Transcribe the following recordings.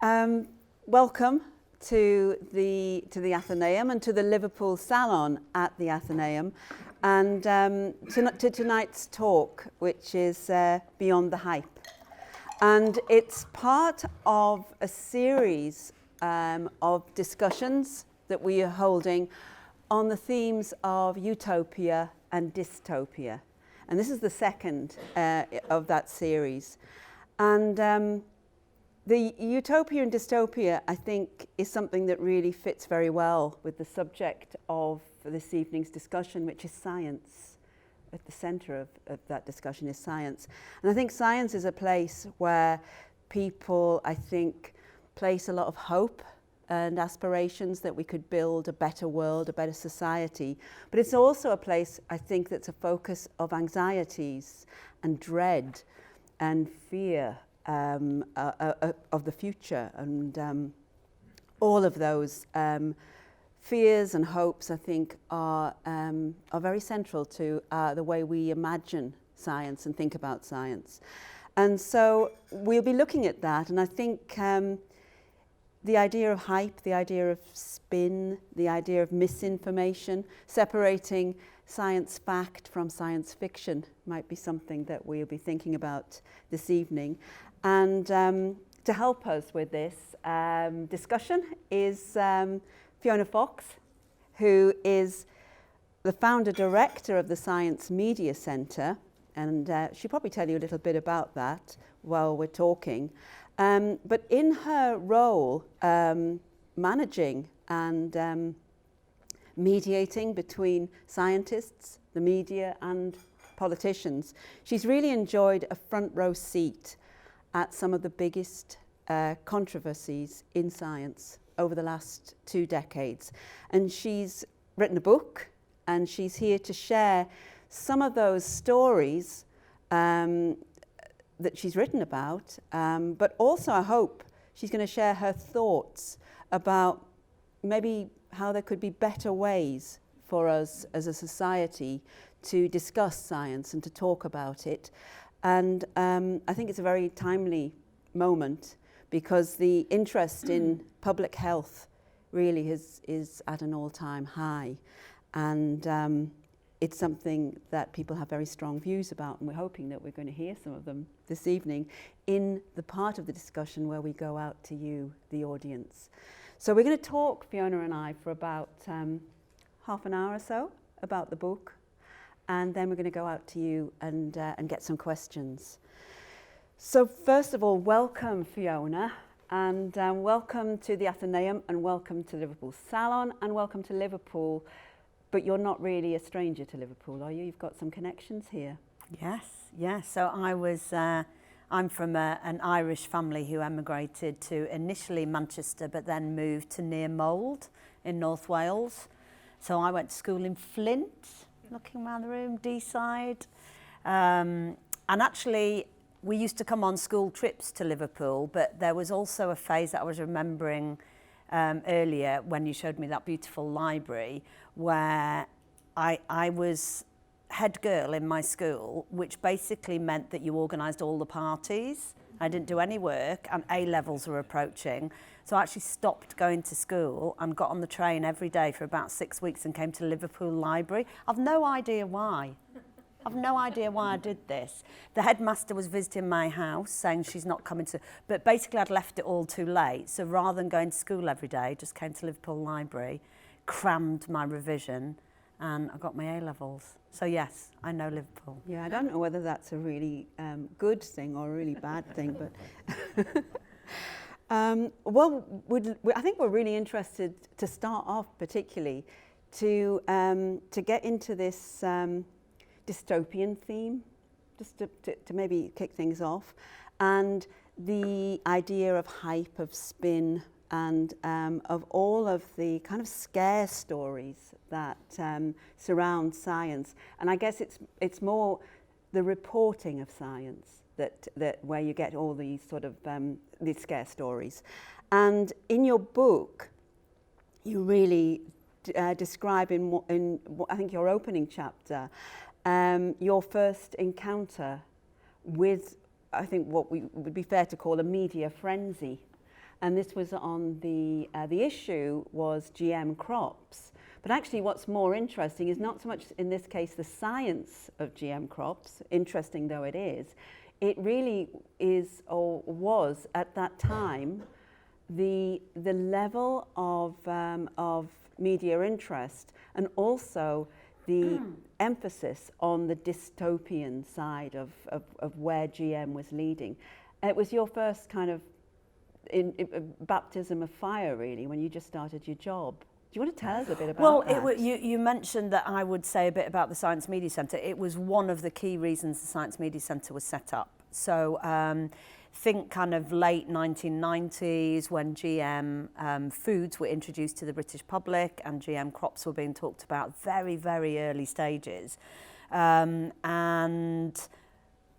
Welcome to the Athenaeum and to the Liverpool Salon at the Athenaeum, and to tonight's talk, which is Beyond the Hype. And it's part of a series of discussions that we are holding on the themes of utopia and dystopia. And this is the second of that series. And the utopia and dystopia, I think, is something that really fits very well with the subject of this evening's discussion, which is science. At the centre of that discussion is science. And I think science is a place where people, I think, place a lot of hope and aspirations that we could build a better world, a better society. But it's also a place, I think, that's a focus of anxieties and dread and fear of the future, and all of those fears and hopes, I think, are very central to the way we imagine science and think about science. And so we'll be looking at that, and I think the idea of hype, the idea of spin, the idea of misinformation, separating science fact from science fiction might be something that we'll be thinking about this evening. And to help us with this discussion is Fiona Fox, who is the founder-director of the Science Media Centre, and she'll probably tell you a little bit about that while we're talking. But in her role, managing and mediating between scientists, the media and politicians, she's really enjoyed a front row seat at some of the biggest controversies in science over the last 2 decades. And she's written a book, and she's here to share some of those stories that she's written about, but also I hope she's going to share her thoughts about maybe how there could be better ways for us as a society to discuss science and to talk about it. And I think it's a very timely moment because the interest in public health really is at an all-time high. And it's something that people have very strong views about, and we're hoping that we're going to hear some of them this evening in the part of the discussion where we go out to you, the audience. So we're going to talk, Fiona and I, for about half an hour or so about the book. And then we're going to go out to you and get some questions. So first of all, welcome, Fiona, and welcome to the Athenaeum, and welcome to Liverpool Salon, and welcome to Liverpool. But you're not really a stranger to Liverpool, are you? You've got some connections here. Yes. So I'm from an Irish family who emigrated to initially Manchester, but then moved to near Mold in North Wales. So I went to school in Flint, looking around the room, D-side. And actually, we used to come on school trips to Liverpool, but there was also a phase that I was remembering earlier when you showed me that beautiful library where I was head girl in my school, which basically meant that you organised all the parties. I didn't do any work, and A-levels were approaching. So I actually stopped going to school and got on the train every day for about 6 weeks and came to Liverpool Library. I've no idea why. I've no idea why I did this. The headmaster was visiting my house saying she's not coming to, but basically I'd left it all too late. So rather than going to school every day, just came to Liverpool Library, crammed my revision, and I got my A-levels. So yes, I know Liverpool. Yeah, I don't know whether that's a really good thing or a really bad thing, but I think we're really interested to start off particularly to get into this dystopian theme, just to maybe kick things off, and the idea of hype, of spin, and of all of the kind of scare stories that surround science. And I guess it's more the reporting of science that where you get all these sort of these scare stories. And in your book, you really describe in I think your opening chapter your first encounter with, I think, what would be fair to call a media frenzy. and this was on the issue was GM crops. But actually what's more interesting is not so much in this case the science of GM crops, interesting though it is, it really is or was at that time the level of media interest and also the emphasis on the dystopian side of where GM was leading. It was your first kind of baptism of fire, really, when you just started your job. Do you want to tell us a bit about that? You mentioned that I would say a bit about the Science Media Centre. It was one of the key reasons the Science Media Centre was set up. So think kind of late 1990s when GM foods were introduced to the British public and GM crops were being talked about, very, very early stages. And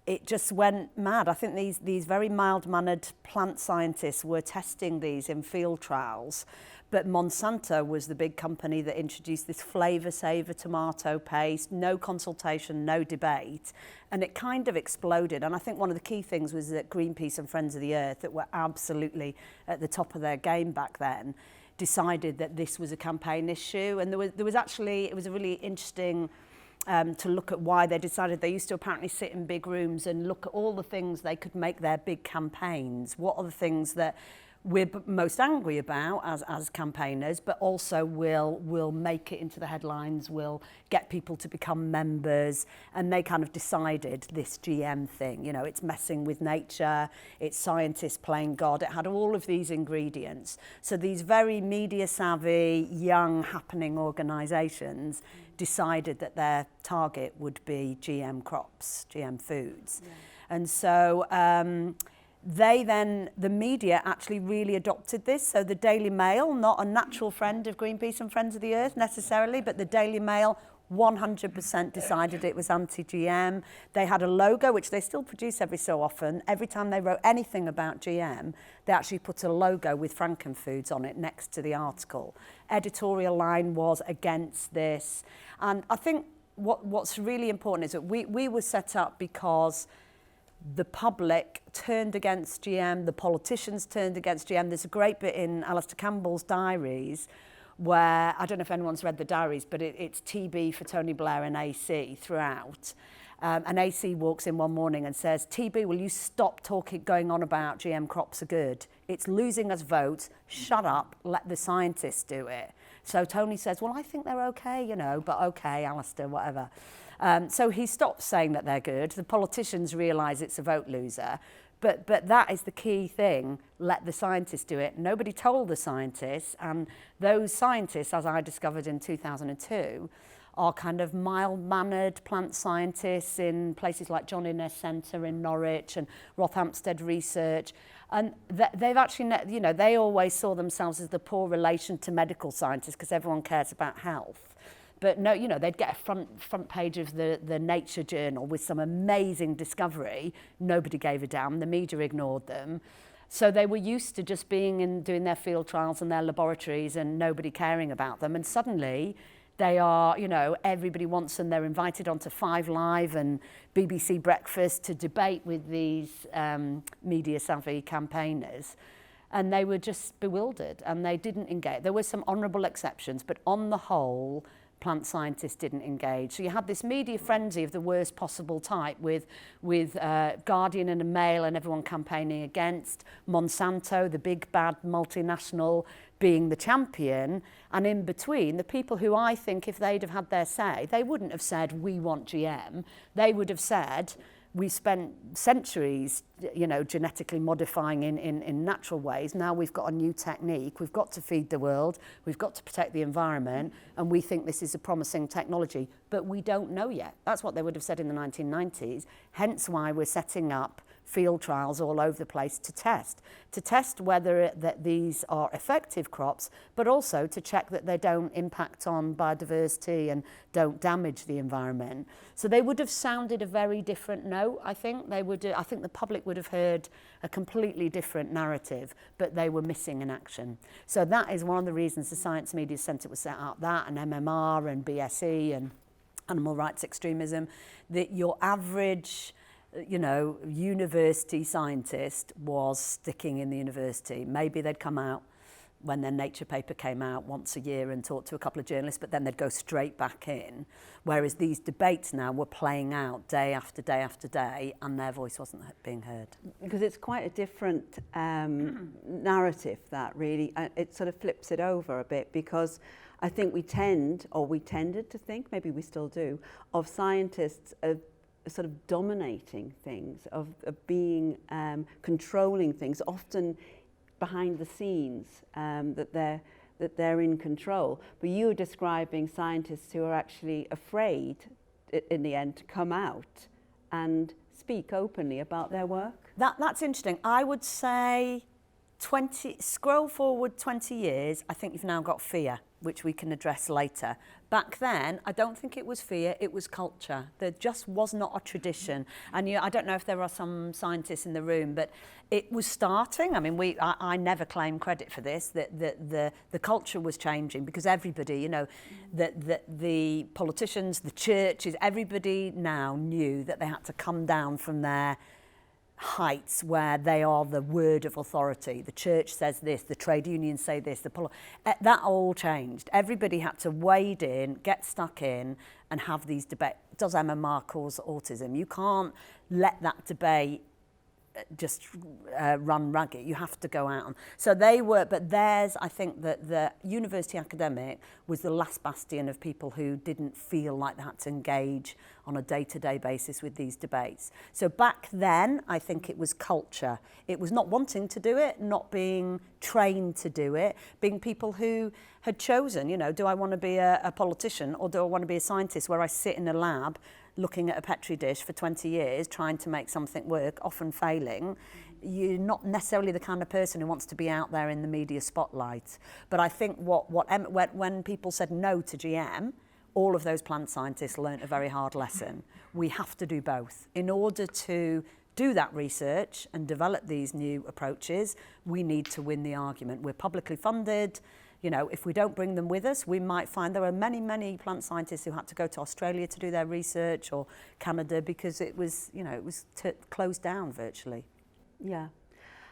it just went mad. I think these very mild-mannered plant scientists were testing these in field trials, but Monsanto was the big company that introduced this flavour saver tomato paste, no consultation, no debate, and it kind of exploded. And I think one of the key things was that Greenpeace and Friends of the Earth, that were absolutely at the top of their game back then, decided that this was a campaign issue. And there was actually, it was a really interesting to look at why they decided. They used to apparently sit in big rooms and look at all the things they could make their big campaigns. What are the things that we're most angry about as campaigners, but also will make it into the headlines, will get people to become members. And they kind of decided this GM thing, you know, it's messing with nature, it's scientists playing God. It had all of these ingredients. So these very media savvy, young, happening organisations decided that their target would be GM crops, GM foods. Yeah. And so the media actually really adopted this. So the Daily Mail, not a natural friend of Greenpeace and Friends of the Earth necessarily, but the Daily Mail 100% decided it was anti-GM. They had a logo, which they still produce every so often. Every time they wrote anything about GM, they actually put a logo with Frankenfoods on it next to the article. Editorial line was against this. And I think what's really important is that we were set up because the public turned against GM, the politicians turned against GM. There's a great bit in Alistair Campbell's diaries where, I don't know if anyone's read the diaries, but it's TB for Tony Blair and AC throughout. And AC walks in one morning and says, TB, will you stop going on about GM crops are good? It's losing us votes. Shut up, let the scientists do it. So Tony says, well, I think they're okay, you know, but okay, Alistair, whatever. So he stops saying that they're good. The politicians realise it's a vote loser. But that is the key thing. Let the scientists do it. Nobody told the scientists. And those scientists, as I discovered in 2002, are kind of mild-mannered plant scientists in places like John Innes Centre in Norwich and Rothamsted Research. And they've actually, you know, they always saw themselves as the poor relation to medical scientists because everyone cares about health. But no, you know, they'd get a front page of the Nature journal with some amazing discovery. Nobody gave a damn. The media ignored them. So they were used to just doing their field trials in their laboratories and nobody caring about them. And suddenly they are, you know, everybody wants them. They're invited onto 5 Live and BBC Breakfast to debate with these media savvy campaigners. And they were just bewildered and they didn't engage. There were some honourable exceptions, but on the whole, plant scientists didn't engage. So you had this media frenzy of the worst possible type with Guardian and Mail and everyone campaigning against, Monsanto, the big bad multinational, being the champion, and in between, the people who I think if they'd have had their say, they wouldn't have said, we want GM. They would have said, we spent centuries, you know, genetically modifying in natural ways. Now we've got a new technique. We've got to feed the world. We've got to protect the environment. And we think this is a promising technology. But we don't know yet. That's what they would have said in the 1990s. Hence why we're setting up field trials all over the place to test whether that these are effective crops, but also to check that they don't impact on biodiversity and don't damage the environment. So they would have sounded a very different note, I think. I think the public would have heard a completely different narrative, but they were missing in action. So that is one of the reasons the Science Media Centre was set up, that and MMR and BSE and animal rights extremism, that your average university scientist was sticking in the university. Maybe they'd come out when their Nature paper came out once a year and talk to a couple of journalists, but then they'd go straight back in. Whereas these debates now were playing out day after day after day, and their voice wasn't being heard. Because it's quite a different narrative, that really. It sort of flips it over a bit, because I think we tended to think, maybe we still do, of scientists as sort of dominating things, of being controlling things, often behind the scenes, that they're in control. But you were describing scientists who are actually afraid in the end to come out and speak openly about their work. That's interesting. I would say scroll forward 20 years, I think you've now got fear, which we can address later. Back then, I don't think it was fear, it was culture. There just was not a tradition. And I don't know if there are some scientists in the room, but it was starting. I mean, I never claim credit for this, that the culture was changing, because everybody, the politicians, the churches, everybody now knew that they had to come down from their heights where they are the word of authority. The church says this, the trade unions say this, that all changed. Everybody had to wade in, get stuck in, and have these debates. Does Emma cause autism? You can't let that debate just run ragged. You have to go out. So they were, but I think that the university academic was the last bastion of people who didn't feel like they had to engage on a day-to-day basis with these debates. So back then, I think it was culture. It was not wanting to do it, not being trained to do it, being people who had chosen, do I want to be a politician, or do I want to be a scientist where I sit in a lab looking at a Petri dish for 20 years, trying to make something work, often failing. You're not necessarily the kind of person who wants to be out there in the media spotlight. But I think when people said no to GM, all of those plant scientists learnt a very hard lesson. We have to do both. In order to do that research and develop these new approaches, we need to win the argument. We're publicly funded. If we don't bring them with us, we might find there are many, many plant scientists who had to go to Australia to do their research, or Canada, because it was closed down virtually. Yeah.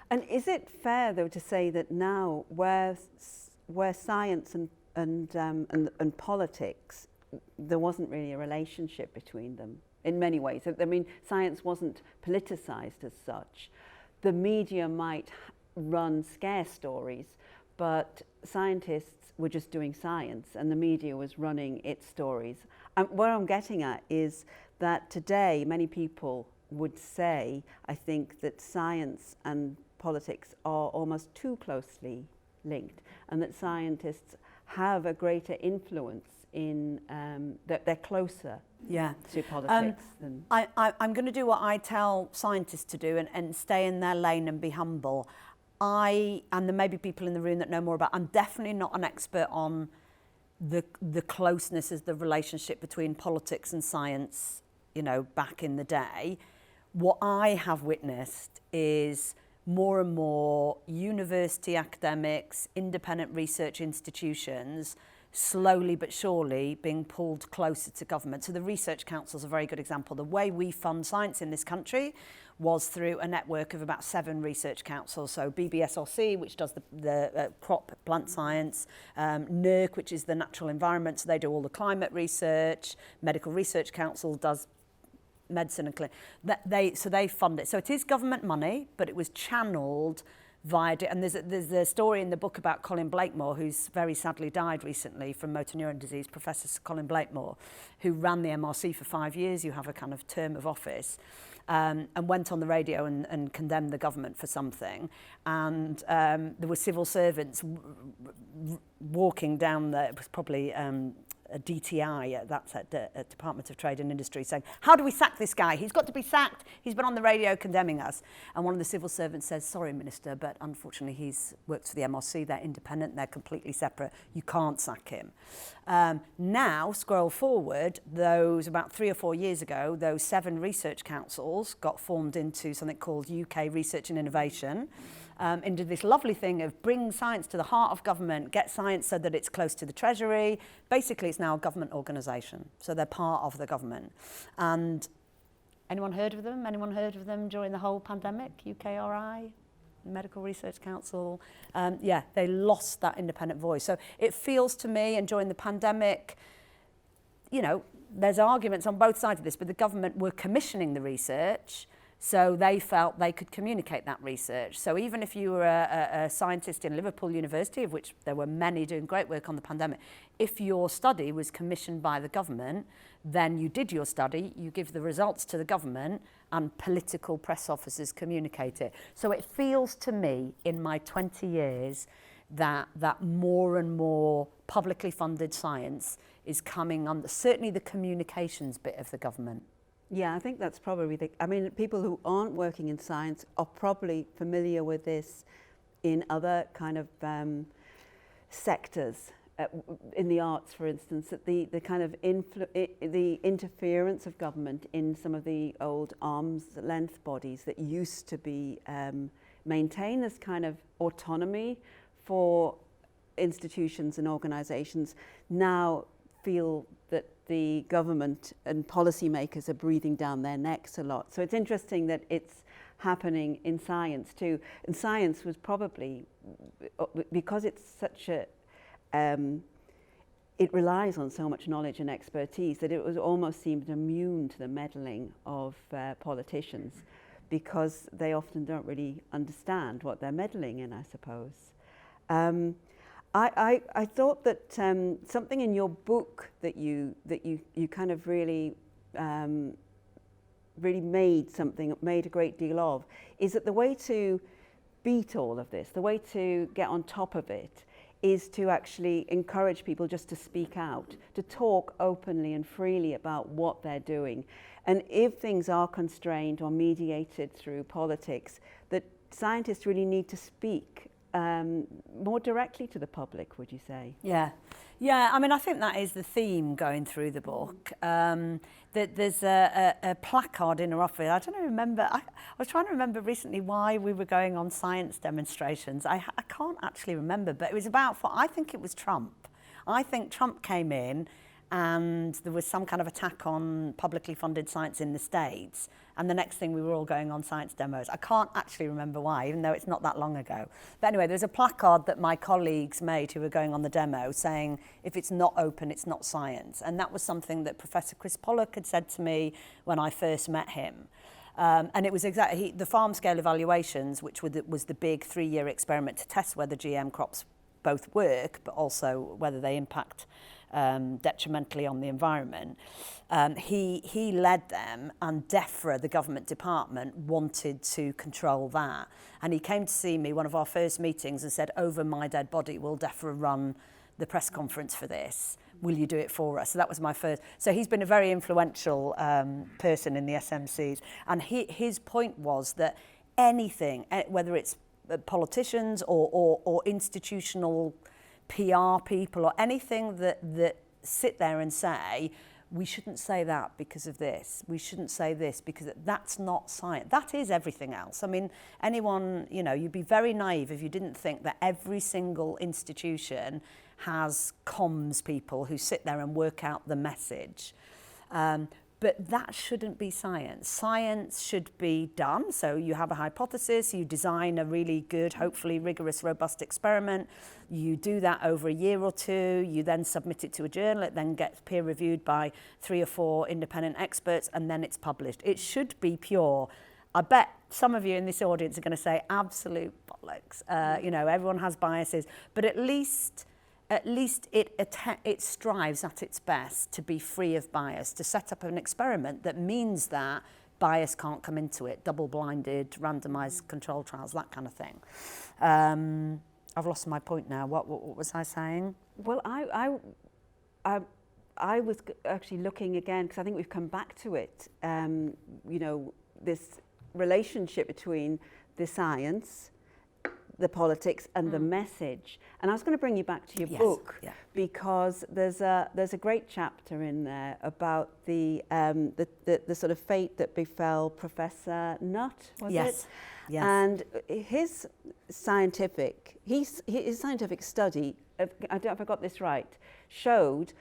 And is it fair, though, to say that now where science and politics, there wasn't really a relationship between them in many ways? I mean, science wasn't politicized as such. The media might run scare stories, but scientists were just doing science, and the media was running its stories. And what I'm getting at is that today many people would say, I think, that science and politics are almost too closely linked, and that scientists have a greater influence in that they're closer to politics. I'm going to do what I tell scientists to do, and stay in their lane and be humble. And there may be people in the room that know more about, I'm definitely not an expert on the closeness of the relationship between politics and science, back in the day. What I have witnessed is more and more university academics, independent research institutions, slowly but surely being pulled closer to government. So the Research Council is a very good example. The way we fund science in this country was through a network of about 7 research councils. So BBSRC, which does the crop plant science, NERC, which is the natural environment, so they do all the climate research, Medical Research Council does medicine and clinic. So they fund it. So it is government money, but it was channeled via, and there's a story in the book about Colin Blakemore, who's very sadly died recently from motor neuron disease, Professor Colin Blakemore, who ran the MRC for 5 years. You have a kind of term of office. And went on the radio and condemned the government for something. And there were civil servants walking down there. It was probably a DTI, that's at the Department of Trade and Industry, saying, how do we sack this guy? He's got to be sacked. He's been on the radio condemning us. And one of the civil servants says, sorry, Minister, but unfortunately he's worked for the MRC. They're independent. They're completely separate. You can't sack him. Now, scroll forward, about 3 or 4 years ago, those 7 research councils got formed into something called UK Research and Innovation, into this lovely thing of bring science to the heart of government, get science so that it's close to the Treasury. Basically, it's now a government organisation, so they're part of the government. And Anyone heard of them? Anyone heard of them during the whole pandemic? UKRI, Medical Research Council. Yeah, they lost that independent voice. So it feels to me, and during the pandemic, you know, there's arguments on both sides of this, but the government were commissioning the research, so they felt they could communicate that research. So even if you were a scientist in Liverpool University, of which there were many doing great work on the pandemic, if your study was commissioned by the government, then you did your study, you give the results to the government, and political press officers communicate it. So it feels to me, in my 20 years, that more and more publicly funded science is coming on, certainly the communications bit of the government. Yeah, I think that's probably I mean, people who aren't working in science are probably familiar with this in other kind of sectors. In the arts, for instance, that the kind of the interference of government in some of the old arm's length bodies that used to be maintained as kind of autonomy for institutions and organisations now feel that the government and policymakers are breathing down their necks a lot. So it's interesting that it's happening in science too. And science was probably, because it's such a it relies on so much knowledge and expertise that it was almost seemed immune to the meddling of politicians, because they often don't really understand what they're meddling in, I suppose. I thought that something in your book that you kind of really made a great deal of, is that the way to beat all of this, the way to get on top of it, is to actually encourage people just to speak out, to talk openly and freely about what they're doing. And if things are constrained or mediated through politics, that scientists really need to speak more directly to the public, would you say? Yeah. Yeah, I mean, I think that is the theme going through the book. That there's a placard in our office. I don't remember. I was trying to remember recently why we were going on science demonstrations. I can't actually remember, but it was about, I think it was Trump. I think Trump came in and there was some kind of attack on publicly funded science in the States. And the next thing, we were all going on science demos. I can't actually remember why, even though it's not that long ago. But anyway, there's a placard that my colleagues made who were going on the demo saying, if it's not open, it's not science. And that was something that Professor Chris Pollock had said to me when I first met him. And it was exactly the farm scale evaluations, which was the big 3-year experiment to test whether GM crops both work, but also whether they impact detrimentally on the environment. He led them, and DEFRA, the government department, wanted to control that. And he came to see me, one of our first meetings, and said, over my dead body, will DEFRA run the press conference for this? Will you do it for us? So that was my first. So he's been a very influential person in the SMCs. And his point was that anything, whether it's politicians or institutional PR people or anything that sit there and say, we shouldn't say that because of this, we shouldn't say this because that's not science. That is everything else. I mean, anyone, you know, you'd be very naive if you didn't think that every single institution has comms people who sit there and work out the message. But that shouldn't be science. Science should be done. So you have a hypothesis, you design a really good, hopefully rigorous, robust experiment. You do that over a year or two. You then submit it to a journal. It then gets peer reviewed by 3 or 4 independent experts, and then it's published. It should be pure. I bet some of you in this audience are going to say absolute bollocks. You know, everyone has biases, but at least it strives at its best to be free of bias, to set up an experiment that means that bias can't come into it, double-blinded, randomised controlled trials, that kind of thing. I've lost my point now. What was I saying? Well, I was actually looking again, because I think we've come back to it, you know, this relationship between the science, the politics and the message. And I was going to bring you back to your book, because there's a great chapter in there about the sort of fate that befell Professor Nutt, was it? Yes. And his scientific study, I don't know if I got this right, showed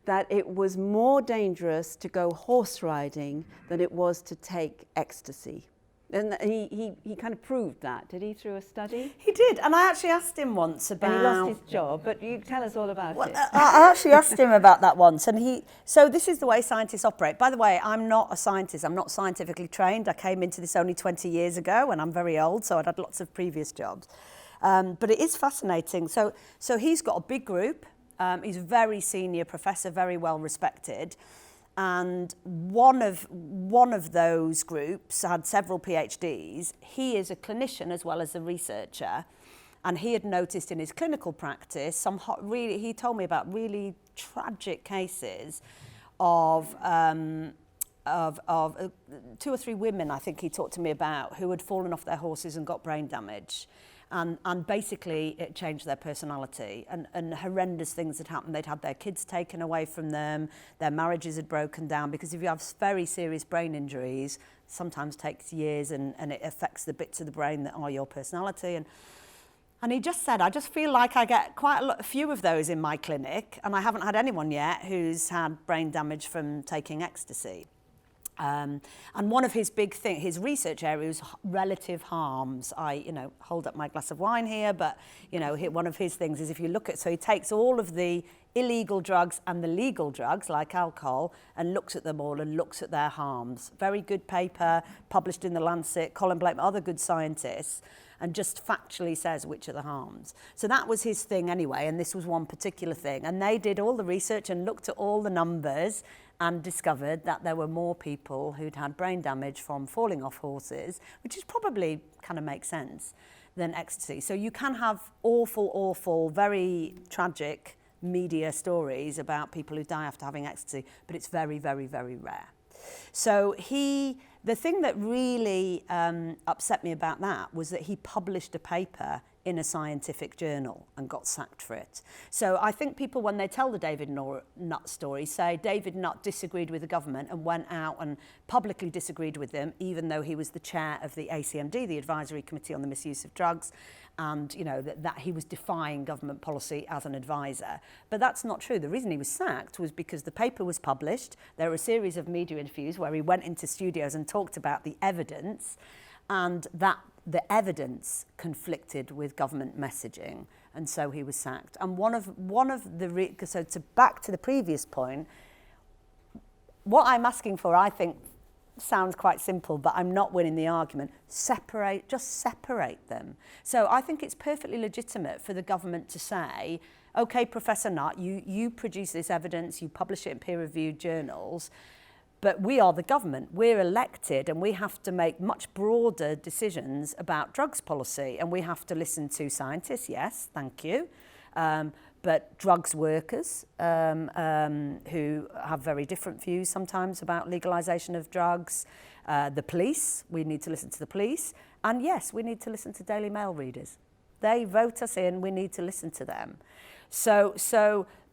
that it was more dangerous to go horse riding than it was to take ecstasy. And he kind of proved that, did he, through a study? He did, and I actually asked him once about... And he lost his job, but you tell us all about it. I actually asked him about that once, and so this is the way scientists operate. By the way, I'm not a scientist, I'm not scientifically trained. I came into this only 20 years ago, and I'm very old, so I'd had lots of previous jobs. But it is fascinating. So he's got a big group. He's a very senior professor, very well respected. And one of those groups had several PhDs. He is a clinician as well as a researcher, and he had noticed in his clinical practice he told me about really tragic cases of 2 or 3 women, I think he talked to me about, who had fallen off their horses and got brain damage. And basically it changed their personality, and horrendous things had happened. They'd had their kids taken away from them, their marriages had broken down, because if you have very serious brain injuries, sometimes takes years, and it affects the bits of the brain that are your personality. And he just said, I just feel like I get quite a few of those in my clinic, and I haven't had anyone yet who's had brain damage from taking ecstasy. And one of his big things, his research area is relative harms. I, hold up my glass of wine here, but, one of his things is if you look at, so he takes all of the illegal drugs and the legal drugs, like alcohol, and looks at them all and looks at their harms. Very good paper, published in The Lancet, Colin Blake, other good scientists, and just factually says which are the harms. So that was his thing anyway, and this was one particular thing. And they did all the research and looked at all the numbers and discovered that there were more people who'd had brain damage from falling off horses, which is probably kind of makes sense, than ecstasy. So you can have awful, very tragic media stories about people who die after having ecstasy, but it's very, very, very rare. So the thing that really upset me about that was that he published a paper in a scientific journal and got sacked for it. So I think people, when they tell the David Nutt story, say David Nutt disagreed with the government and went out and publicly disagreed with them, even though he was the chair of the ACMD, the Advisory Committee on the Misuse of Drugs, and that he was defying government policy as an advisor. But that's not true. The reason he was sacked was because the paper was published. There were a series of media interviews where he went into studios and talked about the evidence, and that the evidence conflicted with government messaging, and so he was sacked. And back to the previous point, what I'm asking for, I think, sounds quite simple, but I'm not winning the argument. Just separate them. So I think it's perfectly legitimate for the government to say, okay, Professor Nutt, you produce this evidence, you publish it in peer-reviewed journals, but we are the government, we're elected, and we have to make much broader decisions about drugs policy, and we have to listen to scientists, yes, thank you, but drugs workers who have very different views sometimes about legalisation of drugs, the police, we need to listen to the police, and yes, we need to listen to Daily Mail readers. They vote us in, we need to listen to them.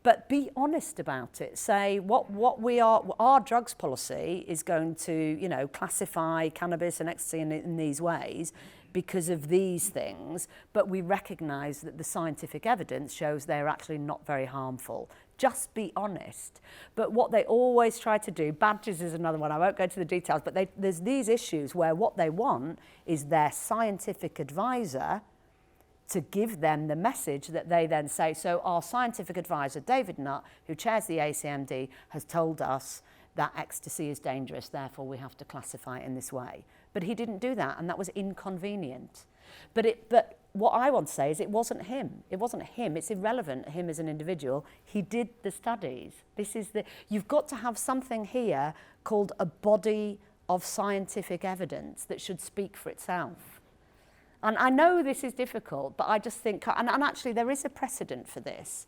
But be honest about it. Say our drugs policy is going to, classify cannabis and ecstasy in these ways because of these things, but we recognise that the scientific evidence shows they're actually not very harmful. Just be honest. But what they always try to do, badges is another one, I won't go into the details, but there's these issues where what they want is their scientific advisor to give them the message that they then say, so our scientific advisor, David Nutt, who chairs the ACMD, has told us that ecstasy is dangerous, therefore we have to classify it in this way. But he didn't do that, and that was inconvenient. But what I want to say is it wasn't him. It wasn't him. It's irrelevant, him as an individual. He did the studies. You've got to have something here called a body of scientific evidence that should speak for itself. And I know this is difficult, but I just think, and actually there is a precedent for this,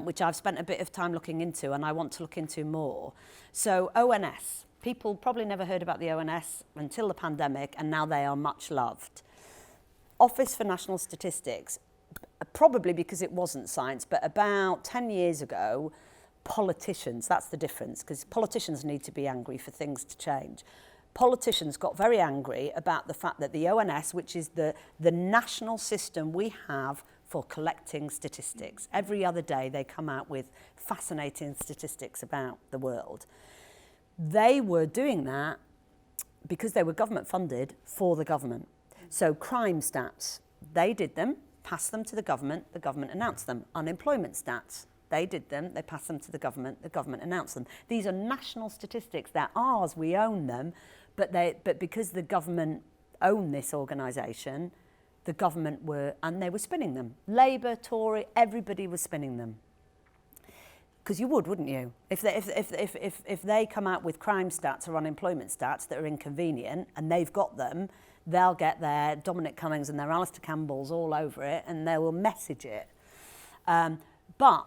which I've spent a bit of time looking into, and I want to look into more. So ONS, people probably never heard about the ONS until the pandemic, and now they are much loved. Office for National Statistics, probably because it wasn't science, but about 10 years ago, politicians, that's the difference, because politicians need to be angry for things to change. Politicians got very angry about the fact that the ONS, which is the national system we have for collecting statistics. Every other day they come out with fascinating statistics about the world. They were doing that because they were government funded for the government. So crime stats, they did them, passed them to the government announced them. Unemployment stats, they did them, they passed them to the government announced them. These are national statistics, they're ours, we own them, but because the government owned this organisation, the government they were spinning them. Labour, Tory, everybody was spinning them. Because you would, wouldn't you? If they come out with crime stats or unemployment stats that are inconvenient and they've got them, they'll get their Dominic Cummings and their Alistair Campbells all over it and they will message it. But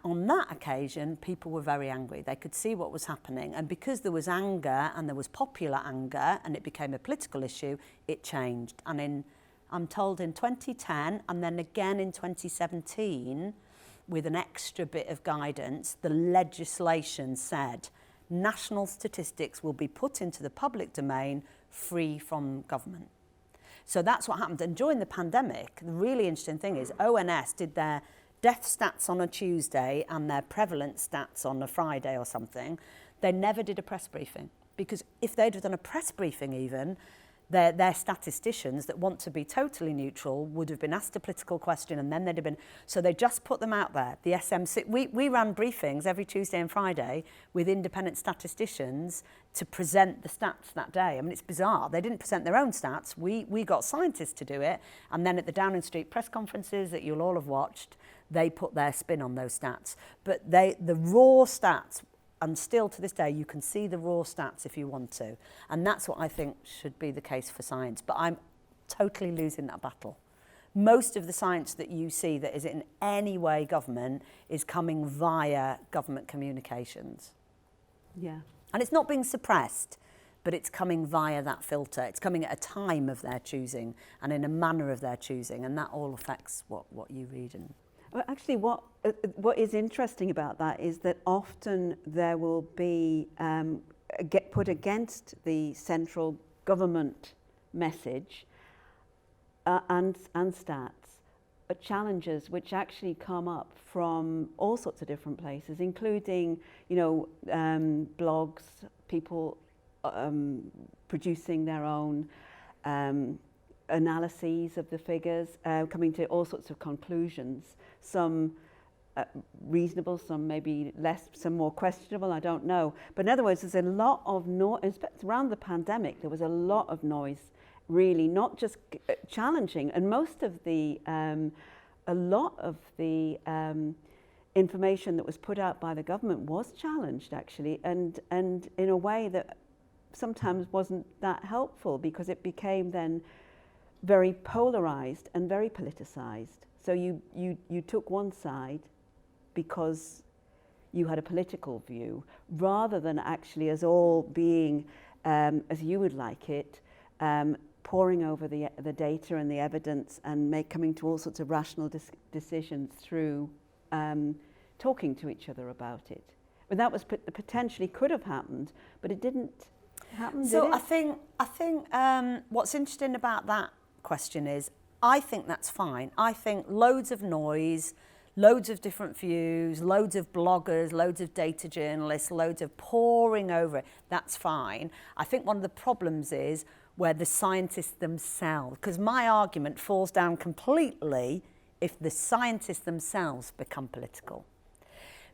on that occasion, people were very angry. They could see what was happening. And because there was anger and there was popular anger and it became a political issue, it changed. And I'm told in 2010 and then again in 2017, with an extra bit of guidance, the legislation said national statistics will be put into the public domain free from government. So that's what happened. And during the pandemic, the really interesting thing is ONS did their death stats on a Tuesday and their prevalence stats on a Friday or something. They never did a press briefing, because if they'd have done a press briefing even, their statisticians that want to be totally neutral would have been asked a political question and then they'd have been... So they just put them out there. The SMC... We ran briefings every Tuesday and Friday with independent statisticians to present the stats that day. I mean, it's bizarre. They didn't present their own stats. We got scientists to do it. And then at the Downing Street press conferences that you'll all have watched, they put their spin on those stats. But the raw stats... And still to this day, you can see the raw stats if you want to. And that's what I think should be the case for science. But I'm totally losing that battle. Most of the science that you see that is in any way government is coming via government communications. Yeah. And it's not being suppressed, but it's coming via that filter. It's coming at a time of their choosing and in a manner of their choosing. And that all affects what you read. Well, actually, what is interesting about that is that often there will be get put against the central government message and stats challenges which actually come up from all sorts of different places, including blogs, people producing their own analyses of the figures, coming to all sorts of conclusions. Some reasonable, some maybe less, some more questionable, I don't know. But in other words, there's a lot of noise, around the pandemic, there was a lot of noise, really, not just challenging. And most of the, a lot of the information that was put out by the government was challenged, actually, and in a way that sometimes wasn't that helpful, because it became then very polarized and very politicized. So you took one side because you had a political view, rather than actually as all being, as you would like it, poring over the data and the evidence and coming to all sorts of rational decisions through talking to each other about it. But that was potentially could have happened, but it didn't happen, so did it? I think what's interesting about that question is, I think that's fine. I think loads of noise, loads of different views, loads of bloggers, loads of data journalists, loads of poring over it, that's fine. I think one of the problems is where the scientists themselves, because my argument falls down completely if the scientists themselves become political.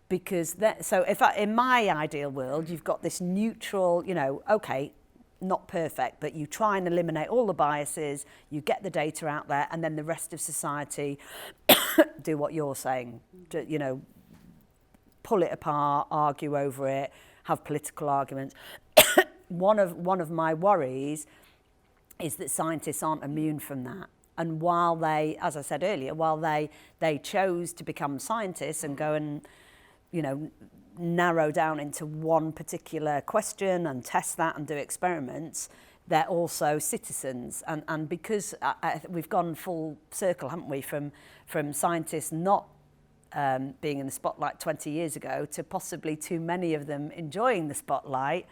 Because in my ideal world, you've got this neutral, okay, not perfect, but you try and eliminate all the biases, you get the data out there, and then the rest of society do what you're saying, pull it apart, argue over it, have political arguments. One of my worries is that scientists aren't immune from that. And while they, as I said earlier, while they chose to become scientists and go and, narrow down into one particular question and test that and do experiments, they're also citizens. And because we've gone full circle, haven't we, from scientists not being in the spotlight 20 years ago to possibly too many of them enjoying the spotlight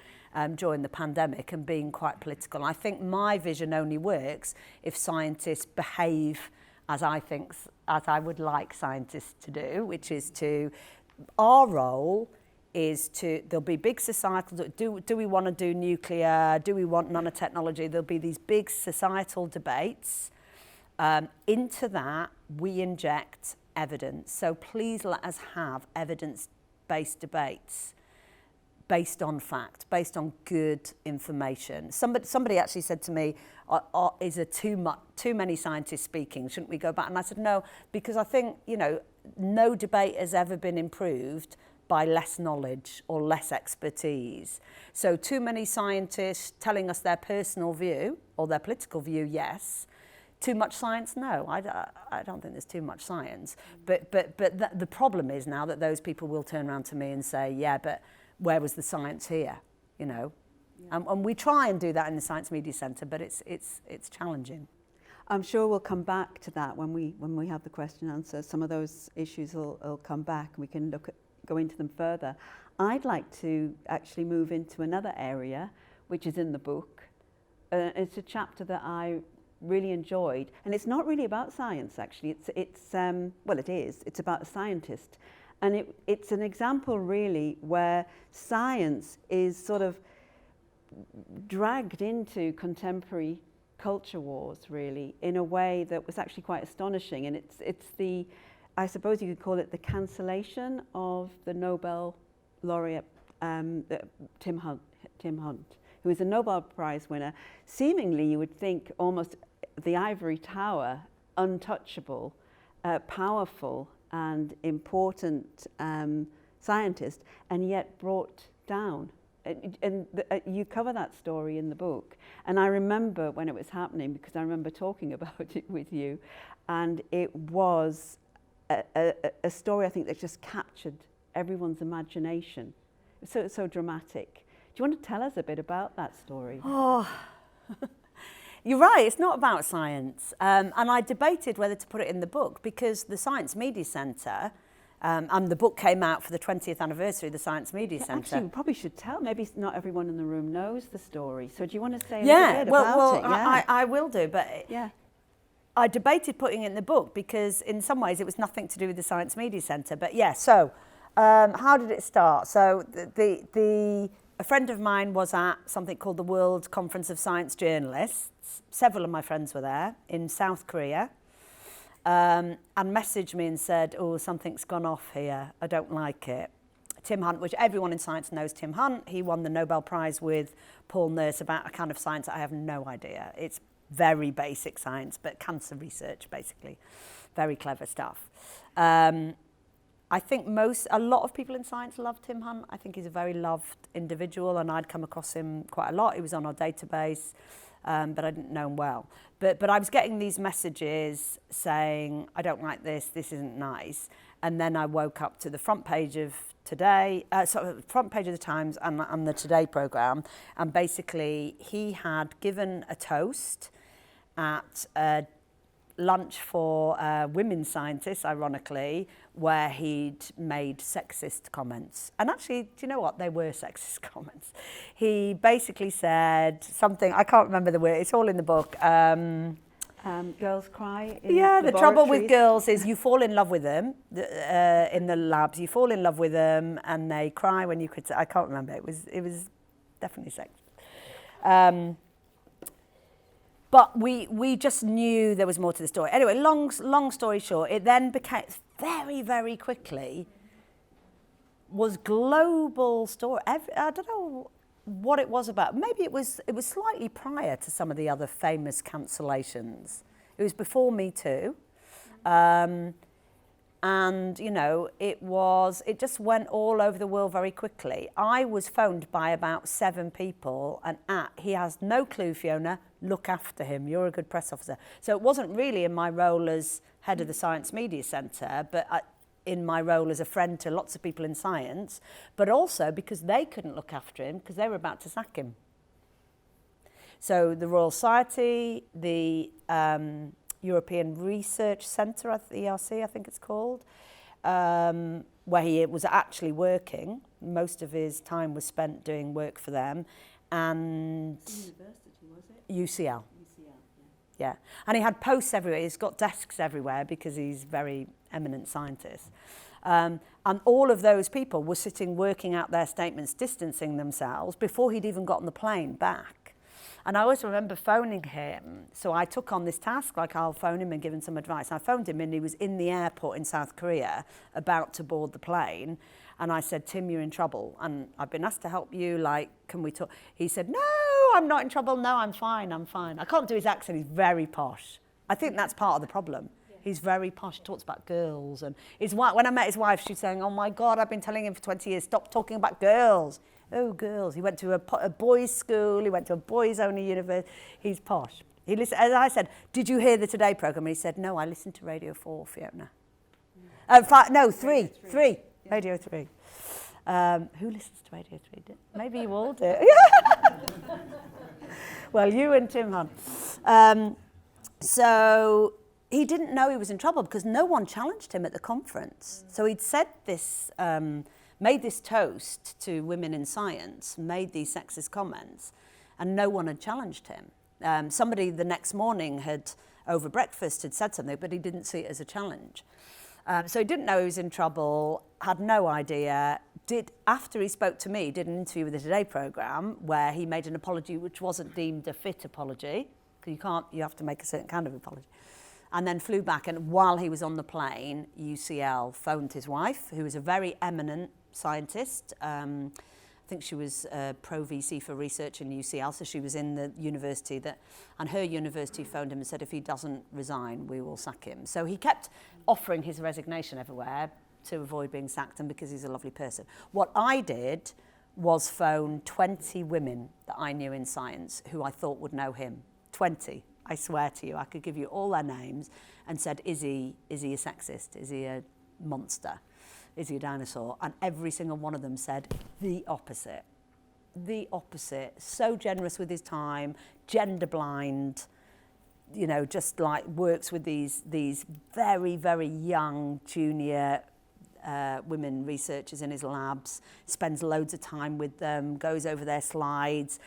during the pandemic and being quite political. I think my vision only works if scientists behave as I would like scientists to do, which is our role is there'll be big societal, do we want to do nuclear, do we want nanotechnology, there'll be these big societal debates. Into that, we inject evidence. So please let us have evidence-based debates based on fact, based on good information. Somebody actually said to me, is there too many scientists speaking? Shouldn't we go back? And I said, no, because I think, no debate has ever been improved by less knowledge or less expertise. So too many scientists telling us their personal view or their political view, yes. Too much science? No, I don't think there's too much science. But the problem is now that those people will turn around to me and say, yeah, but where was the science here? Yeah. And we try and do that in the Science Media Centre, but it's challenging. I'm sure we'll come back to that when we have the question and answer. Some of those issues will come back and we can go into them further. I'd like to actually move into another area, which is in the book. It's a chapter that I really enjoyed, and it's not really about science actually. It's about a scientist, and it's an example really where science is sort of dragged into contemporary culture wars really in a way that was actually quite astonishing. And it's I suppose you could call it the cancellation of the Nobel laureate Tim Hunt, who is a Nobel Prize winner. Seemingly you would think almost the ivory tower, untouchable, powerful and important scientist, and yet brought down. And you cover that story in the book. And I remember when it was happening, because I remember talking about it with you, and it was a story I think that just captured everyone's imagination. So dramatic. Do you want to tell us a bit about that story? Oh, you're right, it's not about science. And I debated whether to put it in the book because the Science Media Centre, and the book came out for the 20th anniversary of the Science Media Centre. Actually, we probably should tell. Maybe not everyone in the room knows the story. So do you want to say a little bit about it? Yeah, I will do. But yeah. I debated putting it in the book because in some ways it was nothing to do with the Science Media Centre. But yeah, so how did it start? So a friend of mine was at something called the World Conference of Science Journalists. Several of my friends were there in South Korea. And messaged me and said, oh, something's gone off here. I don't like it. Tim Hunt, which everyone in science knows Tim Hunt, he won the Nobel Prize with Paul Nurse about a kind of science that I have no idea. It's very basic science, but cancer research, basically. Very clever stuff. I think a lot of people in science love Tim Hunt. I think he's a very loved individual, and I'd come across him quite a lot. He was on our database. But I didn't know him well. But I was getting these messages saying, I don't like this isn't nice. And then I woke up to the front page of front page of the Times and the Today programme. And basically he had given a toast at a lunch for women scientists, ironically, where he'd made sexist comments. And actually, do you know what? They were sexist comments. He basically said something, I can't remember the word, it's all in the book. Girls cry in the trouble with girls is you fall in love with them in the labs. You fall in love with them and they cry when you could, I can't remember. It was definitely sexist. But we just knew there was more to the story. Anyway, long story short, it then became very, very quickly was global story. I don't know what it was about. Maybe it was slightly prior to some of the other famous cancellations. It was before Me Too. And, it just went all over the world very quickly. I was phoned by about 7 people and he has no clue, Fiona, look after him. You're a good press officer. So it wasn't really in my role as head of the Science Media Centre, but in my role as a friend to lots of people in science, but also because they couldn't look after him because they were about to sack him. So the Royal Society, the European Research Centre, the ERC, I think it's called, where he was actually working. Most of his time was spent doing work for them. And University, was it? UCL. Yeah. And he had posts everywhere. He's got desks everywhere because he's a very eminent scientist. And all of those people were sitting working out their statements, distancing themselves before he'd even got on the plane back. And I always remember phoning him. So I took on this task, like I'll phone him and give him some advice. I phoned him and he was in the airport in South Korea about to board the plane. And I said, Tim, you're in trouble. And I've been asked to help you. Like, can we talk? He said, no, I'm not in trouble. No, I'm fine. I can't do his accent. He's very posh. I think that's part of the problem. He's very posh. He talks about girls. And his wife, when I met his wife, she's saying, oh, my God, I've been telling him for 20 years, stop talking about girls. Oh, girls. He went to a boys' school. He went to a boys-only university. He's posh. He listened, as I said, did you hear the Today programme? And he said, no, I listened to Radio 4, Fiona. Three. Radio 3. Who listens to Radio 3? Maybe you all do. Well, you and Tim Hunt. So he didn't know he was in trouble because no one challenged him at the conference. So he'd said this, made this toast to women in science, made these sexist comments, and no one had challenged him. Somebody the next morning had, over breakfast, had said something, but he didn't see it as a challenge. So he didn't know he was in trouble, had no idea. After he spoke to me, did an interview with the Today programme where he made an apology which wasn't deemed a fit apology, because you have to make a certain kind of apology. And then flew back, and while he was on the plane, UCL phoned his wife, who was a very eminent scientist. I think she was pro VC for research in UCL, so she was in the university and her university phoned him and said, if he doesn't resign, we will sack him. So he kept offering his resignation everywhere to avoid being sacked and because he's a lovely person. What I did was phone 20 women that I knew in science who I thought would know him. 20, I swear to you. I could give you all their names and said, is he a sexist? Is he a monster? Is he a dinosaur? And every single one of them said the opposite. The opposite. So generous with his time, gender blind, just like works with these very, very young junior women researchers in his labs, spends loads of time with them, goes over their slides,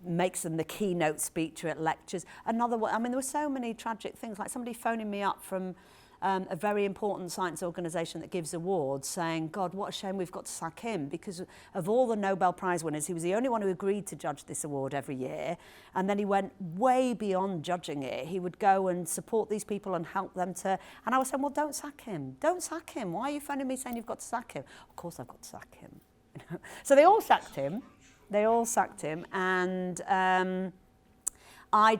makes them the keynote speaker at lectures. Another one, there were so many tragic things, like somebody phoning me up from a very important science organisation that gives awards saying, God, what a shame we've got to sack him because of all the Nobel Prize winners. He was the only one who agreed to judge this award every year. And then he went way beyond judging it. He would go and support these people and help them to... And I was saying, well, don't sack him. Don't sack him. Why are you phoning me saying you've got to sack him? Of course I've got to sack him. So they all sacked him. And... I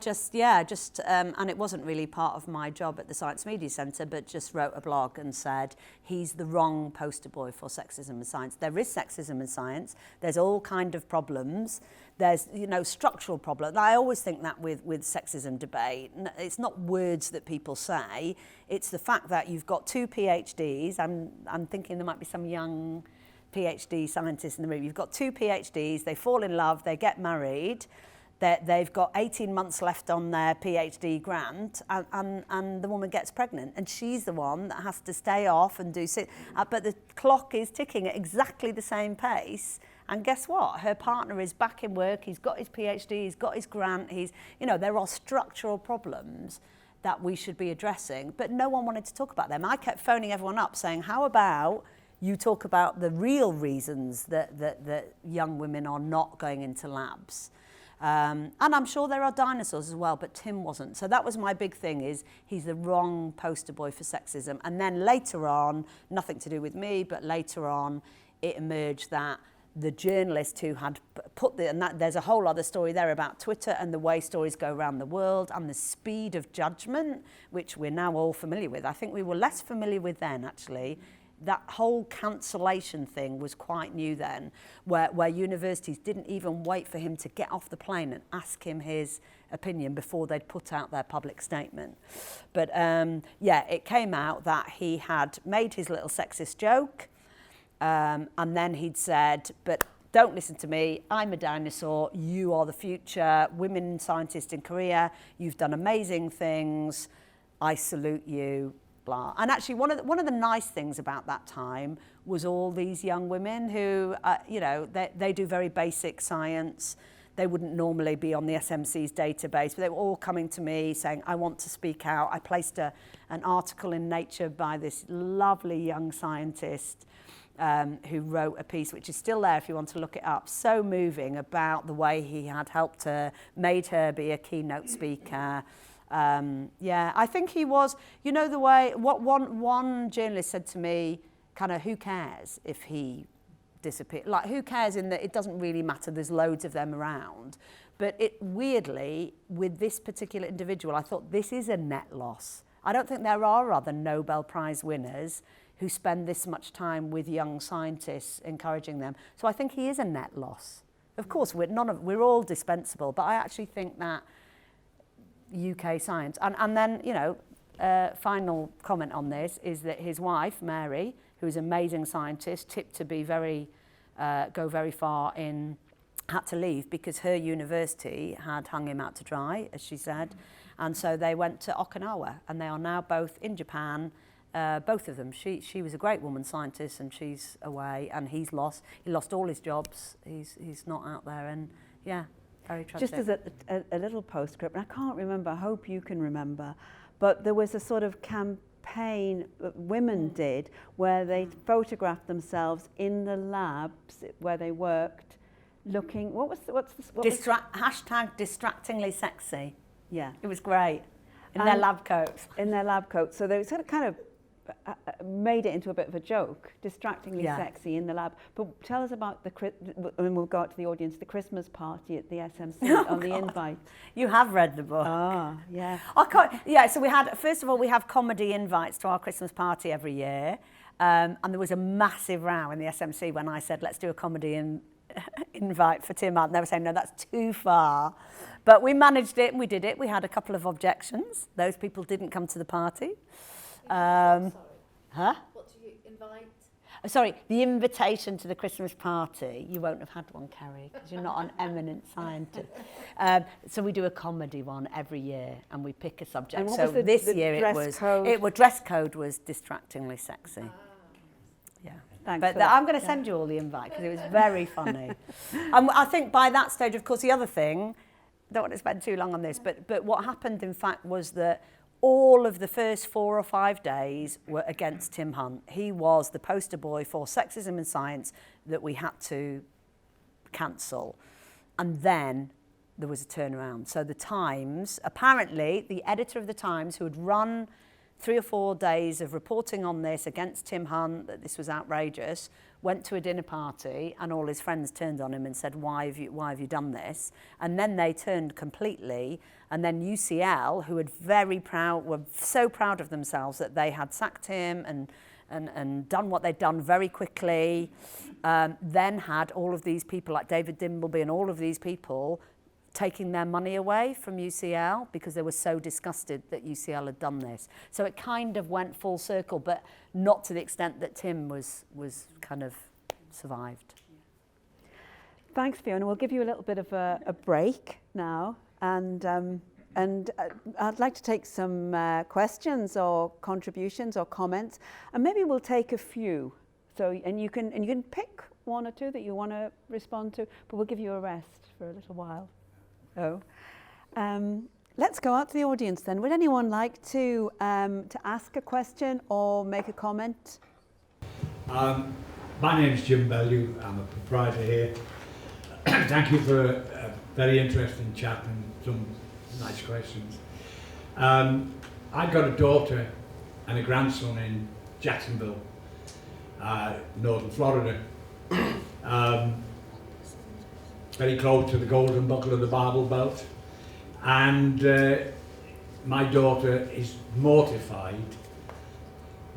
and it wasn't really part of my job at the Science Media Centre, but just wrote a blog and said, he's the wrong poster boy for sexism in science. There is sexism in science. There's all kind of problems. There's, structural problems. I always think that with sexism debate, it's not words that people say. It's the fact that you've got two PhDs. I'm thinking there might be some young PhD scientists in the room. You've got two PhDs. They fall in love. They get married. They've got 18 months left on their PhD grant and the woman gets pregnant and she's the one that has to stay off and but the clock is ticking at exactly the same pace and guess what? Her partner is back in work, he's got his PhD, he's got his grant, there are structural problems that we should be addressing, but no one wanted to talk about them. I kept phoning everyone up saying, how about you talk about the real reasons that young women are not going into labs? And I'm sure there are dinosaurs as well, but Tim wasn't. So that was my big thing, is he's the wrong poster boy for sexism. And then later on, nothing to do with me, but later on, it emerged that the journalist who had there's a whole other story there about Twitter and the way stories go around the world and the speed of judgment, which we're now all familiar with. I think we were less familiar with then, actually. That whole cancellation thing was quite new then, where universities didn't even wait for him to get off the plane and ask him his opinion before they'd put out their public statement. But it came out that he had made his little sexist joke, and then he'd said, but don't listen to me, I'm a dinosaur, you are the future, women scientists in Korea, you've done amazing things, I salute you. Blah. And actually, one of the nice things about that time was all these young women who, they do very basic science. they wouldn't normally be on the SMC's database, but they were all coming to me saying, I want to speak out. I placed an article in Nature by this lovely young scientist who wrote a piece, which is still there if you want to look it up, so moving, about the way he had helped her, made her be a keynote speaker. Yeah, I think he was, you know, the way, what one journalist said to me, kind of, who cares if he disappear? Like, who cares in that it doesn't really matter, there's loads of them around. But it weirdly, with this particular individual, I thought this is a net loss. I don't think there are other Nobel Prize winners who spend this much time with young scientists, encouraging them. So I think he is a net loss. Of course, we're all dispensable, but I actually think that UK science, and then, you know, final comment on this is that his wife, Mary, who's an amazing scientist, tipped to be go very far in, had to leave because her university had hung him out to dry, as she said. And so they went to Okinawa, and they are now both in Japan, both of them. She was a great woman scientist, and she's away, and he lost all his jobs. He's not out there, and yeah, very tragic. Just as a little postscript, and I can't remember, I hope you can remember, but there was a sort of campaign that women did where they photographed themselves in the labs where they worked, looking. Hashtag distractingly sexy. Yeah, it was great. In their lab coats. In their lab coats. So they sort of kind of made it into a bit of a joke, distractingly sexy in the lab. But tell us about and we'll go out to the audience, the Christmas party at the SMC on the invite. You have read the book. Ah, yeah. So we had, first of all, we have comedy invites to our Christmas party every year. And there was a massive row in the SMC when I said, let's do a comedy invite for Tim Hunt. They were saying, no, that's too far. But we managed it and we did it. We had a couple of objections. Those people didn't come to the party. What do you invite? Sorry, the invitation to the Christmas party. You won't have had one, Carrie, because you're not an eminent scientist. So we do a comedy one every year, and we pick a subject. And what so was this the year dress code was distractingly sexy. Yeah. Thanks. But I'm going to send you all the invite because it was very funny. And I think by that stage, of course, the other thing, don't want to spend too long on this, but what happened, in fact, was that all of the first 4 or 5 days were against Tim Hunt. He was the poster boy for sexism in science that we had to cancel. And then there was a turnaround. So the Times, apparently the editor of the Times, who had run 3 or 4 days of reporting on this against Tim Hunt, that this was outrageous, went to a dinner party and all his friends turned on him and said, why have you done this? And then they turned completely. And then UCL, who were so proud of themselves that they had sacked him and done what they'd done very quickly, then had all of these people like David Dimbleby and all of these people taking their money away from UCL because they were so disgusted that UCL had done this. So it kind of went full circle, but not to the extent that Tim was kind of survived. Thanks, Fiona. We'll give you a little bit of a break now, and I'd like to take some questions or contributions or comments, and maybe we'll take a few. So, and you can pick 1 or 2 that you want to respond to, but we'll give you a rest for a little while. So, let's go out to the audience then. Would anyone like to ask a question or make a comment? My name is Jim Bellew. I'm a proprietor here. Thank you for a very interesting chat and some nice questions. I've got a daughter and a grandson in Jacksonville, northern Florida. Very close to the golden buckle of the Bible Belt. And my daughter is mortified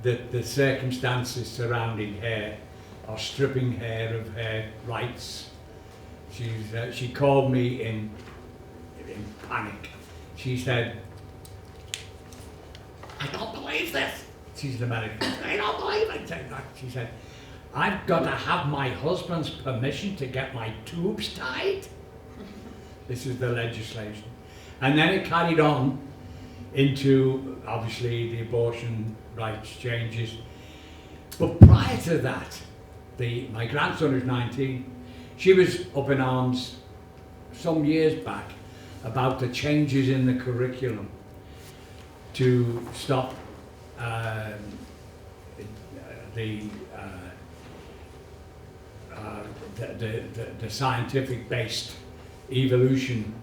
that the circumstances surrounding her are stripping her of her rights. She called me in panic. She said, I don't believe this. She's an American. I don't believe it. She said, I've got to have my husband's permission to get my tubes tied. This is the legislation. And then it carried on into, obviously, the abortion rights changes. But prior to that, my grandson is 19. She was up in arms some years back about the changes in the curriculum to stop the scientific-based evolution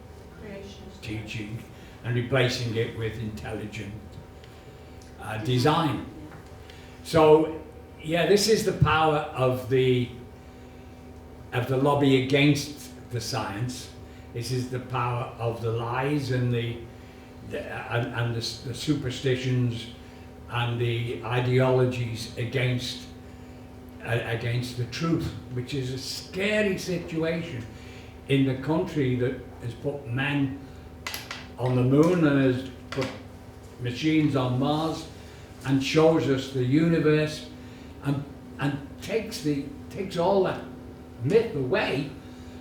teaching and replacing it with intelligent design. So, yeah, this is the power of the lobby against the science. This is the power of the lies and the superstitions and the ideologies against the truth, which is a scary situation in the country that has put men on the moon and has put machines on Mars and shows us the universe and takes all that myth away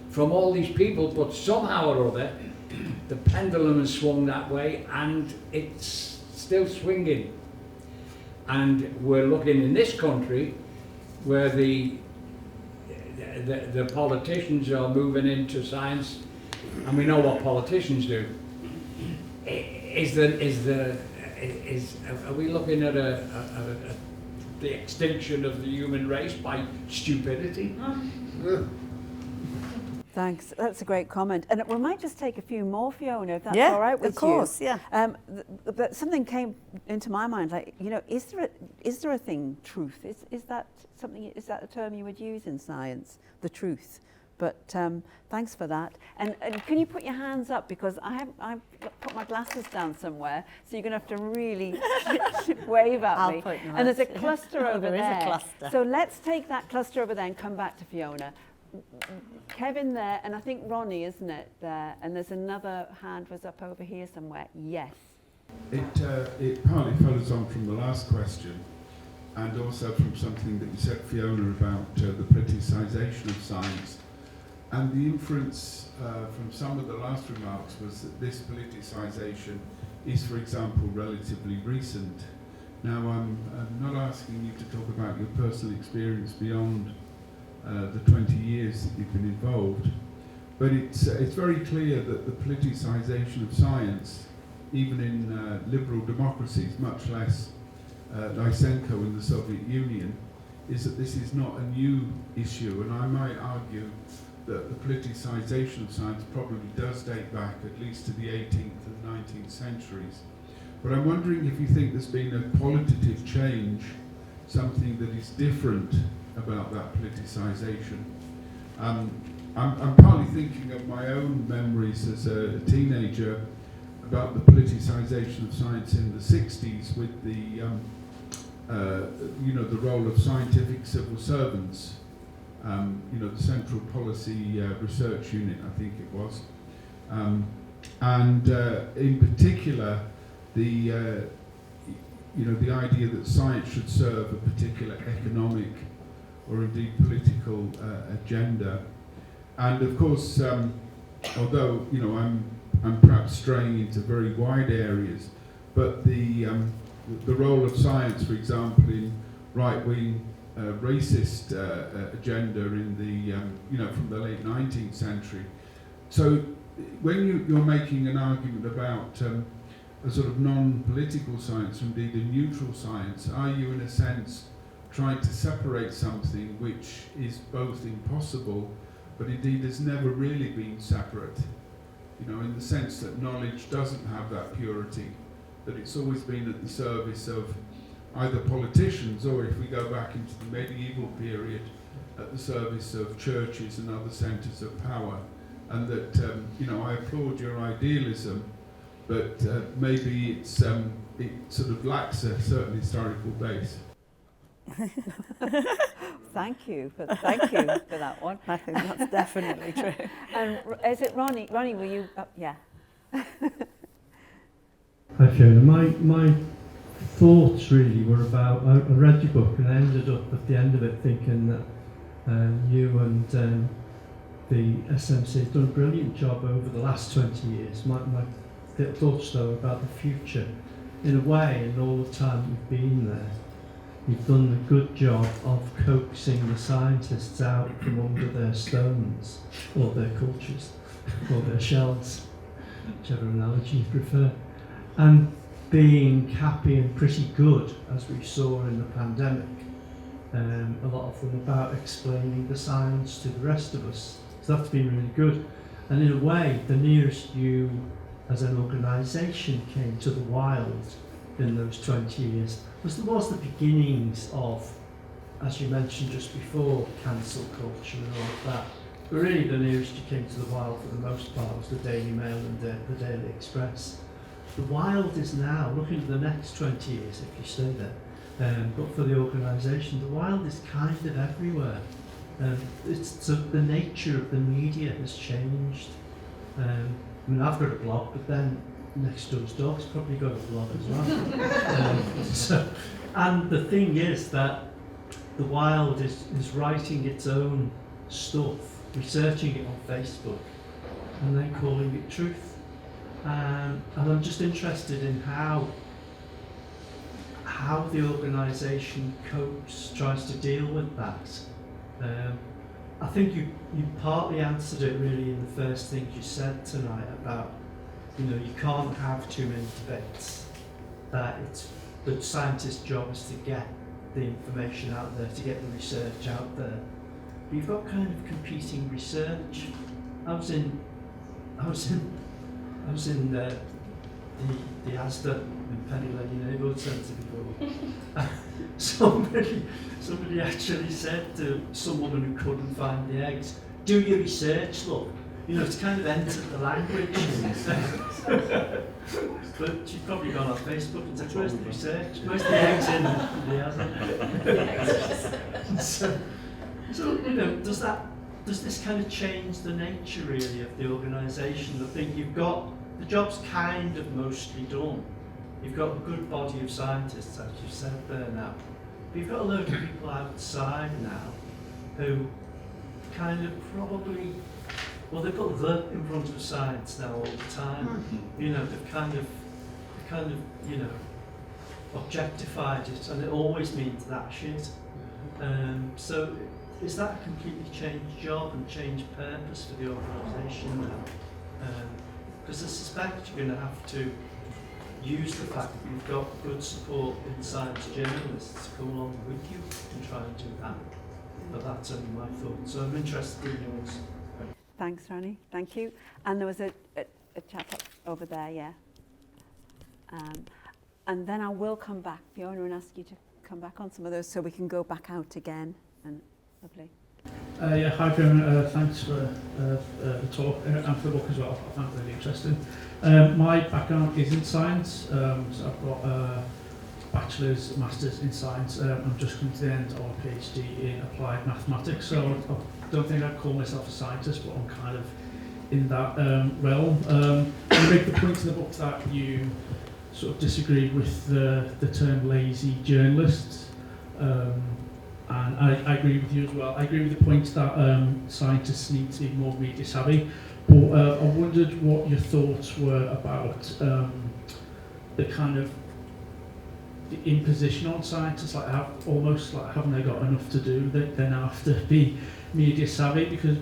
from all these people, but somehow or other the pendulum has swung that way and it's still swinging. And we're looking in this country where the politicians are moving into science, and we know what politicians do. Are we looking at the extinction of the human race by stupidity? Thanks. That's a great comment. And we might just take a few more, Fiona, if that's Yeah, all right with of course, you. yeah. But something came into my mind, like, you know, is there a thing, truth? Is that something? Is that a term you would use in science, the truth? But thanks for that. And can you put your hands up, because I've put my glasses down somewhere, so you're going to have to really wave at I'll me. put them And there's a up. cluster over There there. is a cluster. So let's take that cluster over there and come back to Fiona. Kevin there, and I think Ronnie, isn't it, there? And there's another hand was up over here somewhere. Yes. It partly follows on from the last question, and also from something that you said, Fiona, about the politicisation of science. And the inference from some of the last remarks was that this politicisation is, for example, relatively recent. Now, I'm not asking you to talk about your personal experience beyond the 20 years that you've been involved, but it's very clear that the politicisation of science, even in liberal democracies, much less Lysenko in the Soviet Union, is that this is not a new issue, and I might argue that the politicisation of science probably does date back at least to the 18th and 19th centuries. But I'm wondering if you think there's been a qualitative change, something that is different about that politicisation. I'm partly thinking of my own memories as a teenager about the politicisation of science in the 60s with the, the role of scientific civil servants. The Central Policy Research Unit, I think it was, and in particular the idea that science should serve a particular economic or indeed political agenda. And of course, although I'm perhaps straying into very wide areas, but the role of science, for example, in right-wing racist agenda in the from the late 19th century. So when you're making an argument about a sort of non-political science, indeed a neutral science, are you in a sense trying to separate something which is both impossible but indeed has never really been separate, in the sense that knowledge doesn't have that purity, that it's always been at the service of either politicians, or if we go back into the medieval period, at the service of churches and other centres of power, and that I applaud your idealism, but maybe it sort of lacks a certain historical base. Thank you for that one. I think that's definitely true. And is it Ronnie? Ronnie, were you? Yeah. Hi Fiona, my thoughts really were about, I read your book and I ended up at the end of it thinking that you and the SMC have done a brilliant job over the last 20 years. My thoughts though about the future, in a way, and all the time you've been there, you've done a good job of coaxing the scientists out from under their stones or their cultures or their shells, whichever analogy you prefer, and being happy and pretty good, as we saw in the pandemic. A lot of them about explaining the science to the rest of us. So that's been really good. And in a way, the nearest you as an organisation came to the wild in those 20 years was the beginnings of, as you mentioned just before, cancel culture and all of that. But really the nearest you came to the wild for the most part was the Daily Mail and the Daily Express. The wild is now, looking at the next 20 years if you stay there, but for the organisation, the wild is kind of everywhere. So the nature of the media has changed. I mean, I've got a blog, but then next door's dog's probably got a blog as well. And the thing is that the wild is writing its own stuff, researching it on Facebook, and then calling it truth. And I'm just interested in how the organisation copes, tries to deal with that. I think you partly answered it really in the first thing you said tonight about, you can't have too many debates, that it's the scientist's job is to get the information out there, to get the research out there. But you've got kind of competing research. I was in the Asda in Penny Lane Neighbourhood Centre before. Somebody actually said to some woman who couldn't find the eggs, "Do your research, look." It's kind of entered the language. But she's probably gone on Facebook and said, "Where's the research? Where's the eggs in the Asda?" So does this kind of change the nature really of the organisation? I think the job's kind of mostly done. You've got a good body of scientists, as you said there now. But you've got a load of people outside now who kind of probably, they put the in front of science now all the time. They've kind of objectified it, and it always means that shit. So is that a completely changed job and changed purpose for the organisation now? Because I suspect you're going to have to use the fact that you've got good support in science journalists to come along with you and try and do that. But that's only my thought. So I'm interested in yours. Thanks, Ronnie. Thank you. And there was a chap over there, yeah. And then I will come back, Fiona, and ask you to come back on some of those so we can go back out again. And lovely. Hi Fiona, thanks for the talk and for the book as well. I found it really interesting. My background is in science, so I've got a bachelor's, master's in science. I'm just coming to the end of a PhD in applied mathematics, so I don't think I'd call myself a scientist, but I'm kind of in that realm. You make the point in the book that you sort of disagree with the term lazy journalists. And I agree with you as well. I agree with the point that scientists need to be more media savvy. But I wondered what your thoughts were about the kind of the imposition on scientists, almost like haven't they got enough to do? They now have to be media savvy, because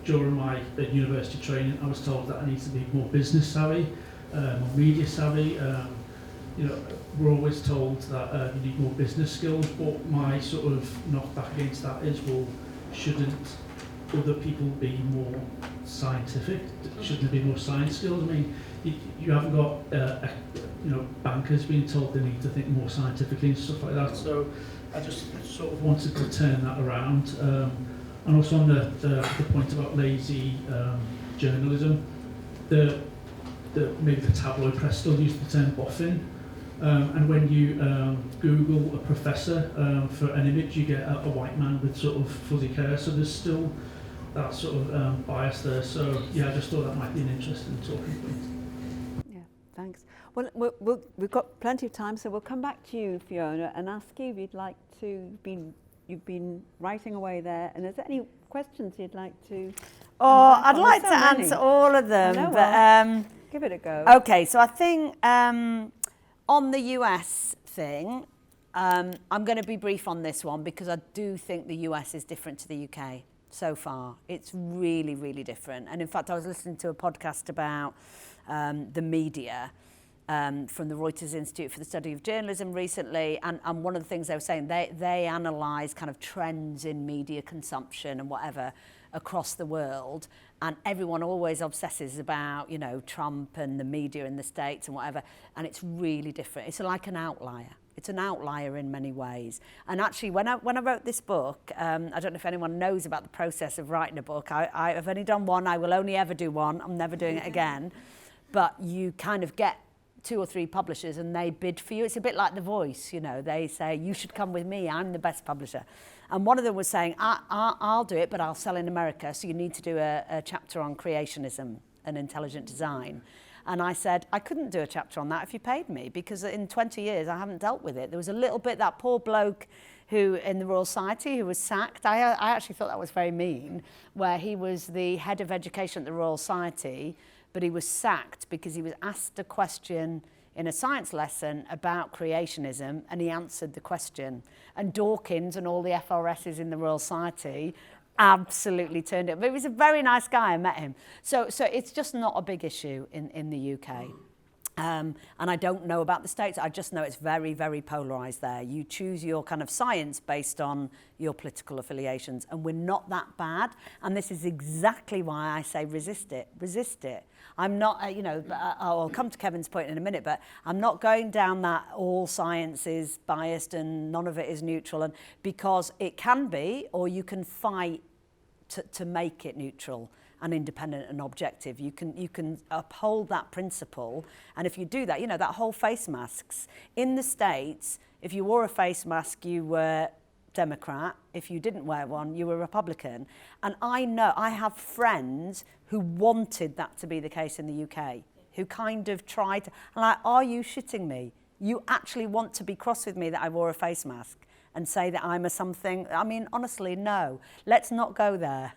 during my university training I was told that I need to be more business savvy, more media savvy. We're always told that you need more business skills, but my sort of knockback against that is, well, shouldn't other people be more scientific? Shouldn't there be more science skills? I mean, you haven't got bankers being told they need to think more scientifically and stuff like that. So I just sort of wanted to turn that around. And also on the point about lazy journalism, maybe the tabloid press still use the term boffin. And when you Google a professor for an image, you get a white man with sort of fuzzy hair. So there's still that sort of bias there. So yeah, I just thought that might be an interesting talking point. Yeah, thanks. Well, we've got plenty of time, so we'll come back to you, Fiona, and ask you if you'd like to. You've been writing away there, and is there any questions you'd like to? I'd like to answer all of them. I know, but, give it a go. Okay, so I think on the US thing, I'm going to be brief on this one because I do think the US is different to the UK. so far. It's really, really different. And in fact, I was listening to a podcast about the media from the Reuters Institute for the Study of Journalism recently, and one of the things they were saying, they analyse kind of trends in media consumption and whatever across the world, and everyone always obsesses about, you know, Trump and the media in the States and whatever, and it's really different. It's like an outlier. It's an outlier in many ways. And actually, when I wrote this book, I don't know if anyone knows about the process of writing a book. I've only done one. I will only ever do one. I'm never doing it again. But you kind of get 2 or 3 publishers and they bid for you. It's a bit like The Voice, you know. They say, you should come with me. I'm the best publisher. And one of them was saying, I'll do it, but I'll sell in America. So you need to do a chapter on creationism and intelligent design. And I said, I couldn't do a chapter on that if you paid me, because in 20 years, I haven't dealt with it. There was a little bit, that poor bloke who in the Royal Society who was sacked. I actually thought that was very mean, where he was the head of education at the Royal Society, but he was sacked because he was asked a question in a science lesson about creationism, and he answered the question. And Dawkins and all the FRSs in the Royal Society absolutely turned it. But he was a very nice guy. I met him. So it's just not a big issue in the UK. And I don't know about the States. I just know it's very, very polarised there. You choose your kind of science based on your political affiliations, and we're not that bad. And this is exactly why I say resist it. Resist it. I'm not, you know, I'll come to Kevin's point in a minute, but I'm not going down that all science is biased and none of it is neutral, and because it can be, or you can fight to make it neutral and independent and objective. You can uphold that principle, and if you do that, you know, that whole face masks. In the States, if you wore a face mask, you were Democrat. If you didn't wear one, you were Republican. And I know, I have friends who wanted that to be the case in the UK, who kind of tried to, and like, are you shitting me? You actually want to be cross with me that I wore a face mask and say that I'm a something? I mean, honestly, no. Let's not go there.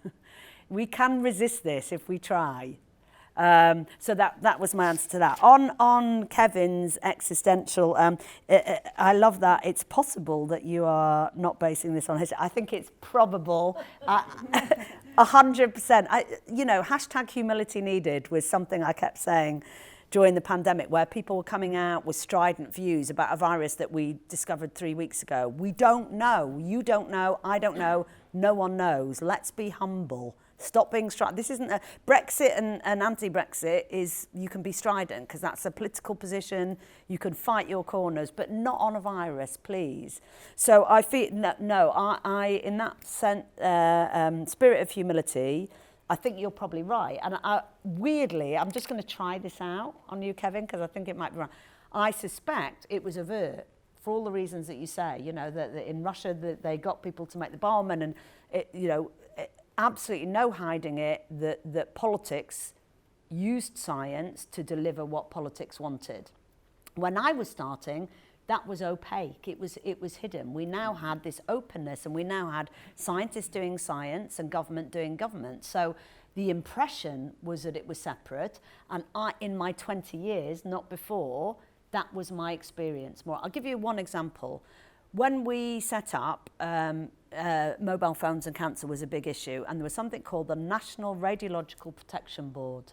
We can resist this if we try. So that was my answer to that. On Kevin's existential, I love that. It's possible that you are not basing this on history. I think it's probable. 100%. You know, hashtag humility needed was something I kept saying during the pandemic, where people were coming out with strident views about a virus that we discovered 3 weeks ago. We don't know. You don't know. I don't know. No one knows. Let's be humble. Stop being strident. This isn't a Brexit and anti-Brexit is, you can be strident because that's a political position. You can fight your corners, but not on a virus, please. So I feel I in that spirit of humility, I think you're probably right. And weirdly, I'm just going to try this out on you, Kevin, because I think it might be wrong. I suspect it was overt for all the reasons that you say. You know, that in Russia that they got people to make the bomb, and it, you know, absolutely no hiding it, that politics used science to deliver what politics wanted. When I was starting, that was opaque. It was hidden. We now had this openness, and we now had scientists doing science and government doing government. So the impression was that it was separate, and in my 20 years, not before, that was my experience more. I'll give you one example. When we set up, mobile phones and cancer was a big issue, and there was something called the National Radiological Protection Board.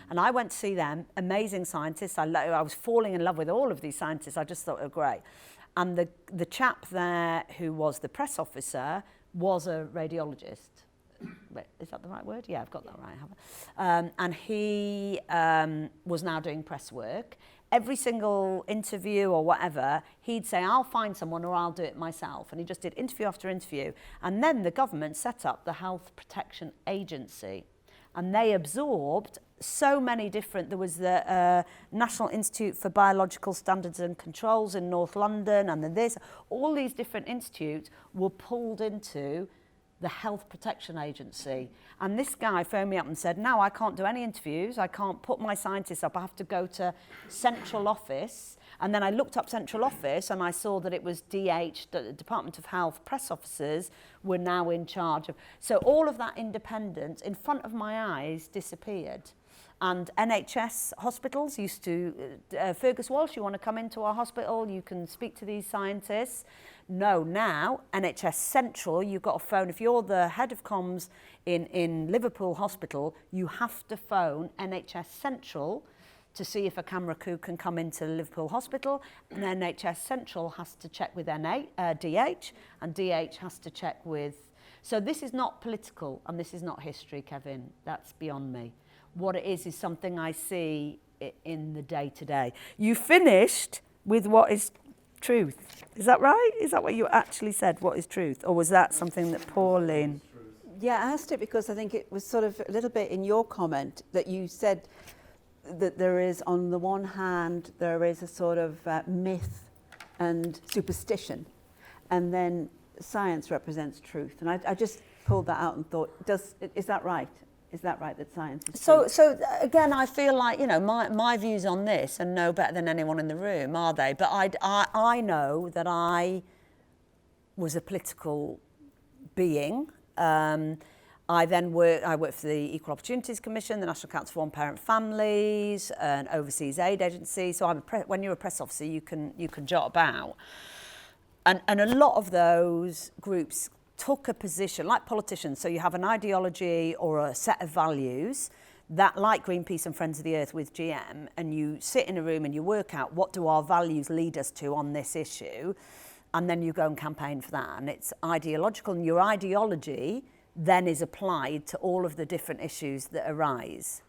And I went to see them, amazing scientists. I was falling in love with all of these scientists. I just thought they were great. And the chap there who was the press officer was a radiologist. Is that the right word? Yeah, I've got that right. And he was now doing press work. Every single interview or whatever, he'd say, I'll find someone or I'll do it myself. And he just did interview after interview. And then the government set up the Health Protection Agency. And they absorbed so many different, there was the National Institute for Biological Standards and Controls in North London, and then this, all these different institutes were pulled into the Health Protection Agency. And this guy phoned me up and said, no, I can't do any interviews, I can't put my scientists up, I have to go to central office. And then I looked up central office and I saw that it was DH, the Department of Health press officers were now in charge of. So all of that independence in front of my eyes disappeared. And NHS hospitals used to, Fergus Walsh, you want to come into our hospital, you can speak to these scientists. No, now, NHS Central, you've got to phone. If you're the head of comms in Liverpool Hospital, you have to phone NHS Central to see if a camera crew can come into Liverpool Hospital, and NHS Central has to check with DH, and DH has to check with... So this is not political, and this is not history, Kevin. That's beyond me. What it is something I see in the day-to-day. You finished with what is truth. Is that right? Is that what you actually said, what is truth? Or was that something that Pauline... Yeah, I asked it because I think it was sort of a little bit in your comment that you said that there is, on the one hand, there is a sort of myth and superstition, and then science represents truth. And I just pulled that out and thought, is that right? Is that right, that science is truth? So again, I feel like, you know, my views on this are no better than anyone in the room, are they? But I know that I was a political being. I worked for the Equal Opportunities Commission, the National Council for One-Parent Families, an overseas aid agency. So when you're a press officer, you can jot about. And a lot of those groups took a position, like politicians. So you have an ideology or a set of values that, like Greenpeace and Friends of the Earth with GM, and you sit in a room and you work out what do our values lead us to on this issue, and then you go and campaign for that. And it's ideological, and your ideology then is applied to all of the different issues that arise.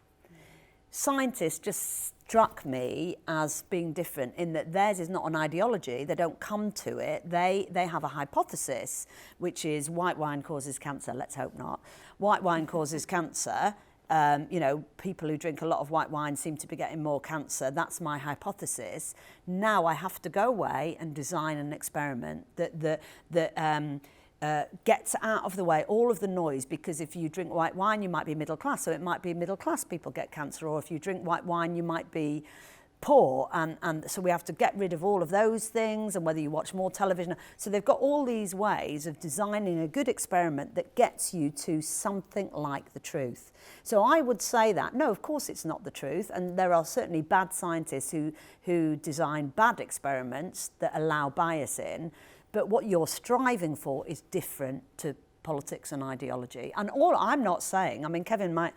Scientists just struck me as being different in that theirs is not an ideology. They don't come to it. They have a hypothesis, which is white wine causes cancer. Let's hope not. White wine causes cancer. You know, people who drink a lot of white wine seem to be getting more cancer. That's my hypothesis. Now I have to go away and design an experiment that gets out of the way all of the noise, because if you drink white wine, you might be middle class, so it might be middle class people get cancer, or if you drink white wine, you might be poor, and so we have to get rid of all of those things, and whether you watch more television. So they've got all these ways of designing a good experiment that gets you to something like the truth. So I would say that, no, of course it's not the truth, and there are certainly bad scientists who design bad experiments that allow bias in, but what you're striving for is different to politics and ideology. And all I'm not saying, I mean, Kevin, my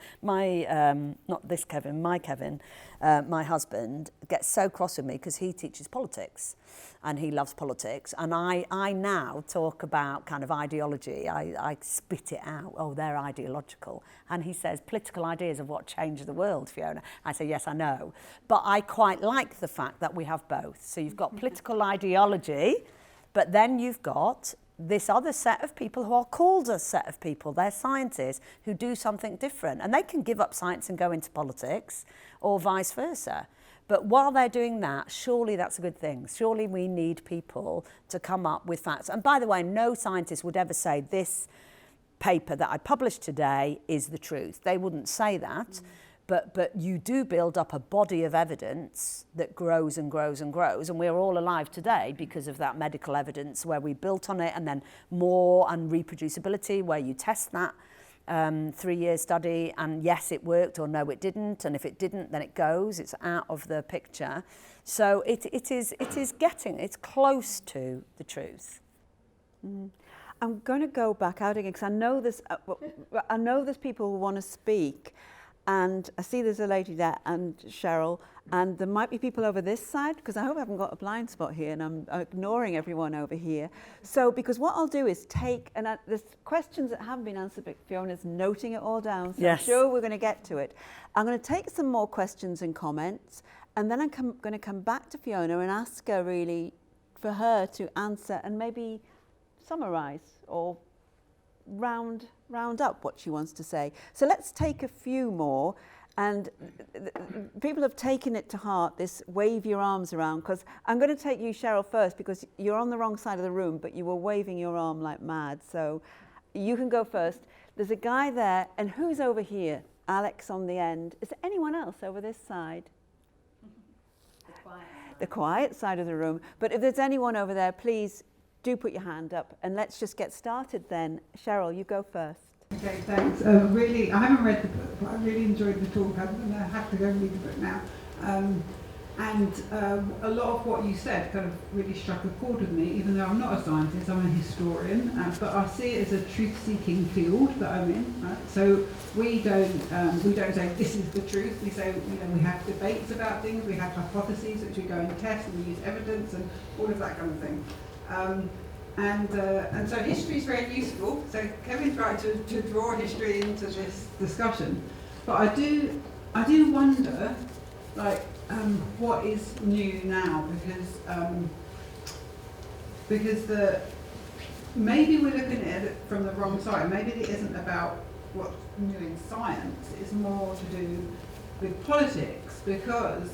husband gets so cross with me because he teaches politics and he loves politics. And I now talk about kind of ideology. I spit it out. Oh, they're ideological. And he says, political ideas of what changed the world, Fiona. I say, yes, I know. But I quite like the fact that we have both. So you've got political ideology, but then you've got this other set of people who are called a set of people. They're scientists who do something different. And they can give up science and go into politics, or vice versa. But while they're doing that, surely that's a good thing. Surely we need people to come up with facts. And by the way, no scientist would ever say this paper that I published today is the truth. They wouldn't say that. But you do build up a body of evidence that grows and grows and grows, and we're all alive today because of that medical evidence where we built on it, and then more, and reproducibility where you test that 3-year study, and yes, it worked, or no, it didn't, and if it didn't, then it goes, it's out of the picture. So it is getting, it's close to the truth. I'm going to go back out again because I know there's people who want to speak. And I see there's a lady there, and Cheryl, and there might be people over this side, because I hope I haven't got a blind spot here and I'm ignoring everyone over here. So, because what I'll do is take, and there's questions that haven't been answered, but Fiona's noting it all down, so yes. I'm sure we're going to get to it. I'm going to take some more questions and comments, and then I'm going to come back to Fiona and ask her really for her to answer and maybe summarise or round up what she wants to say. So let's take a few more, and people have taken it to heart, this wave your arms around, because I'm going to take you, Cheryl, first, because you're on the wrong side of the room, but you were waving your arm like mad, so you can go first. There's a guy there, and who's over here? Alex on the end. Is there anyone else over this side? The quiet side of the room. But if there's anyone over there, please do put your hand up, and let's just get started then. Cheryl, you go first. Okay, thanks. Really, I haven't read the book, but I really enjoyed the talk. I'm going to have to go read the book now. A lot of what you said kind of really struck a chord with me, even though I'm not a scientist, I'm a historian, but I see it as a truth-seeking field that I'm in. Right? So we don't say this is the truth. We say, we have debates about things, we have hypotheses which we go and test, and we use evidence and all of that kind of thing. And so history is very useful. So Kevin's right to draw history into this discussion, but I do wonder, what is new now? Because maybe we're looking at it from the wrong side. Maybe it isn't about what's new in science. It's more to do with politics, because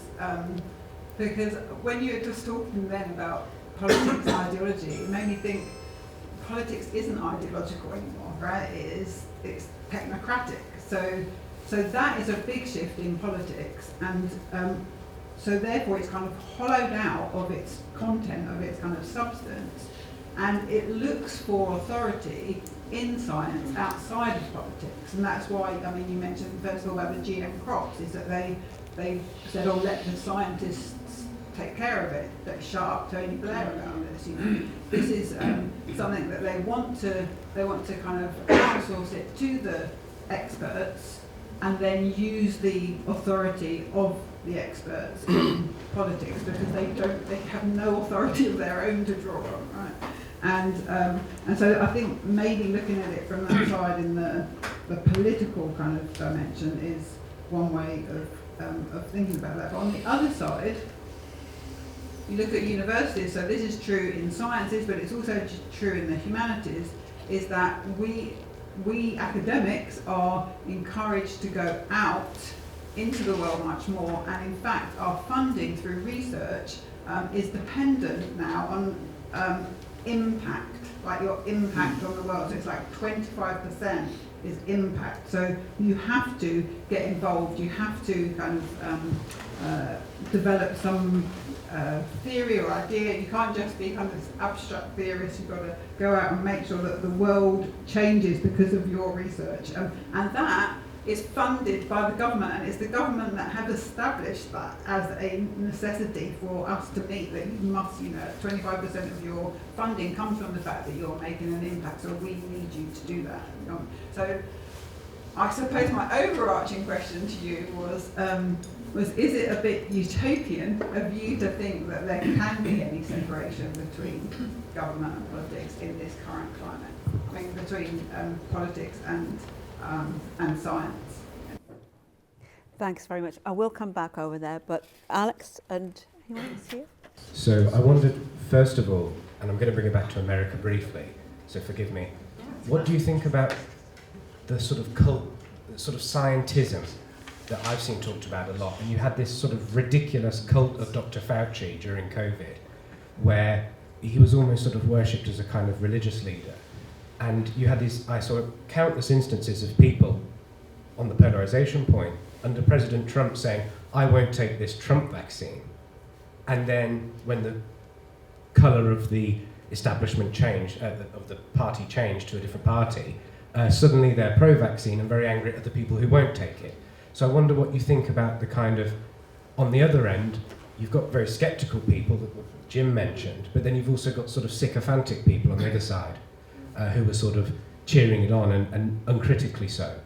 when you were just talking then about politics and ideology, it made me think politics isn't ideological anymore, right? It's technocratic. So that is a big shift in politics, and so therefore it's kind of hollowed out of its content, of its kind of substance, and it looks for authority in science outside of politics. And that's why, you mentioned first of all about the GM crops, is that they said, oh, let the scientists take care of it. Don't shut up Tony Blair about this. This is something that they want to kind of outsource it to the experts, and then use the authority of the experts in politics, because they have no authority of their own to draw on, right? And so I think maybe looking at it from that side in the political kind of dimension is one way of thinking about that. But on the other side, you look at universities, so this is true in sciences, but it's also true in the humanities, is that we academics are encouraged to go out into the world much more, and in fact our funding through research is dependent now on impact, like your impact on the world. So it's like 25% is impact. So you have to get involved, you have to kind of develop some theory or idea. You can't just be kind of this abstract theorist. You've got to go out and make sure that the world changes because of your research, and that is funded by the government, and it's the government that have established that as a necessity for us to meet, that you must, 25% of your funding comes from the fact that you're making an impact, so we need you to do that. So I suppose my overarching question to you was is it a bit utopian of you to think that there can be any separation between government and politics in this current climate? Between politics and science. Thanks very much. I will come back over there, but Alex and anyone else here? So I wondered, first of all, and I'm going to bring it back to America briefly, so forgive me, what do you think about the sort of cult, the sort of scientism that I've seen talked about a lot? And you had this sort of ridiculous cult of Dr. Fauci during COVID, where he was almost sort of worshipped as a kind of religious leader. And you had these, I saw countless instances of people on the polarization point under President Trump saying, I won't take this Trump vaccine. And then when the colour of the establishment changed, of the party changed to a different party, suddenly they're pro-vaccine and very angry at the people who won't take it. So I wonder what you think about the kind of, on the other end, you've got very sceptical people that Jim mentioned, but then you've also got sort of sycophantic people on the other side. Who were sort of cheering it on, and uncritically so.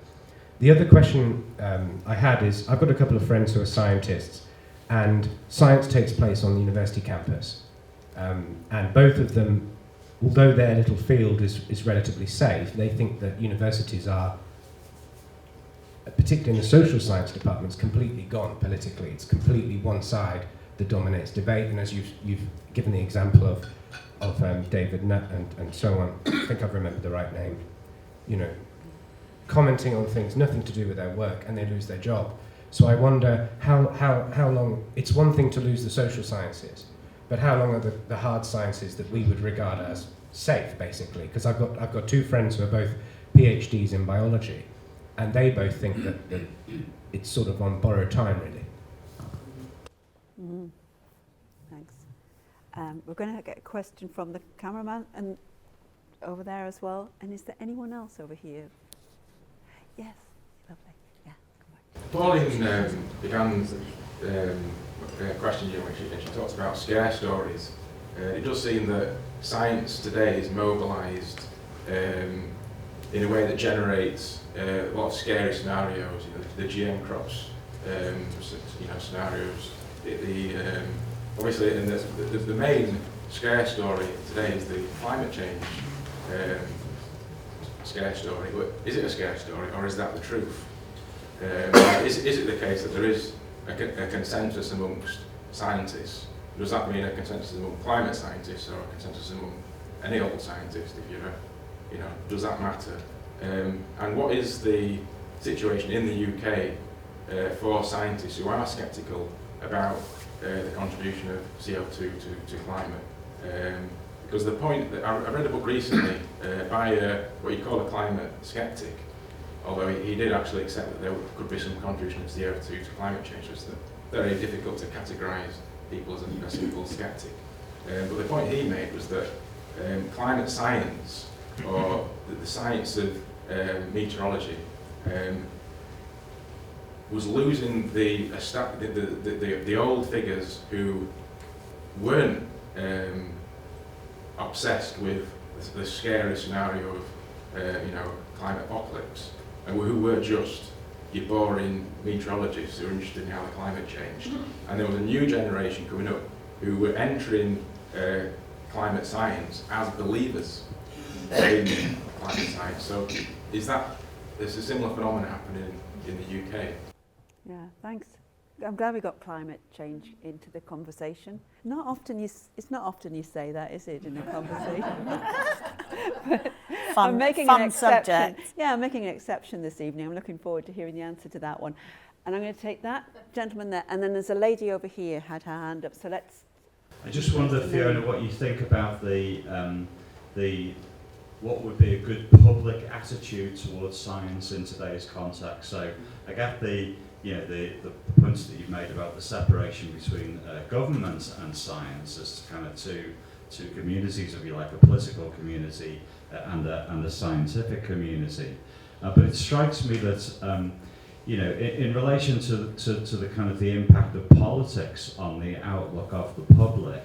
The other question I had is, I've got a couple of friends who are scientists, and science takes place on the university campus. And both of them, although their little field is relatively safe, they think that universities are, particularly in the social science departments, completely gone politically. It's completely one side that dominates debate, and as you've given the example of David Nutt and so on, I think I've remembered the right name, commenting on things nothing to do with their work, and they lose their job. So I wonder how long, it's one thing to lose the social sciences, but how long are the hard sciences that we would regard as safe, basically? Because I've got two friends who are both PhDs in biology, and they both think that it's sort of on borrowed time, really. Mm. Thanks. We're going to get a question from the cameraman and over there as well. And is there anyone else over here? Yes, lovely. Yeah. Pauline began questioning you when she talked about scare stories. It does seem that science today is mobilised in a way that generates a lot of scary scenarios. The GM crops, scenarios. Obviously, and the main scare story today is the climate change scare story. But is it a scare story, or is that the truth? Is it the case that there is a consensus amongst scientists? Does that mean a consensus among climate scientists, or a consensus among any old scientist? Does that matter? And what is the situation in the UK for scientists who are sceptical about the contribution of CO2 to climate? Because the point that I read a book recently by what you call a climate skeptic, although he did actually accept that there could be some contribution of CO2 to climate change. So it's very difficult to categorise people as a simple skeptic. But the point he made was that climate science, or the science of meteorology, was losing the old figures who weren't obsessed with the scary scenario of climate apocalypse, and who were just your boring meteorologists who were interested in how the climate changed. And there was a new generation coming up who were entering climate science as believers in climate science. So there's a similar phenomenon happening in the UK? Yeah, thanks. I'm glad we got climate change into the conversation. It's not often you say that, is it, in a conversation? I'm making an exception. Subject. Yeah, I'm making an exception this evening. I'm looking forward to hearing the answer to that one. And I'm going to take that gentleman there, and then there's a lady over here had her hand up. So let's. I just wonder, Fiona, what you think about what would be a good public attitude towards science in today's context. So I get the points that you've made about the separation between government and science as kind of two communities, if you like, a political community and a scientific community. But it strikes me that in relation to the kind of the impact of politics on the outlook of the public,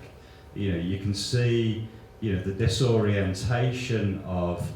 you can see the disorientation of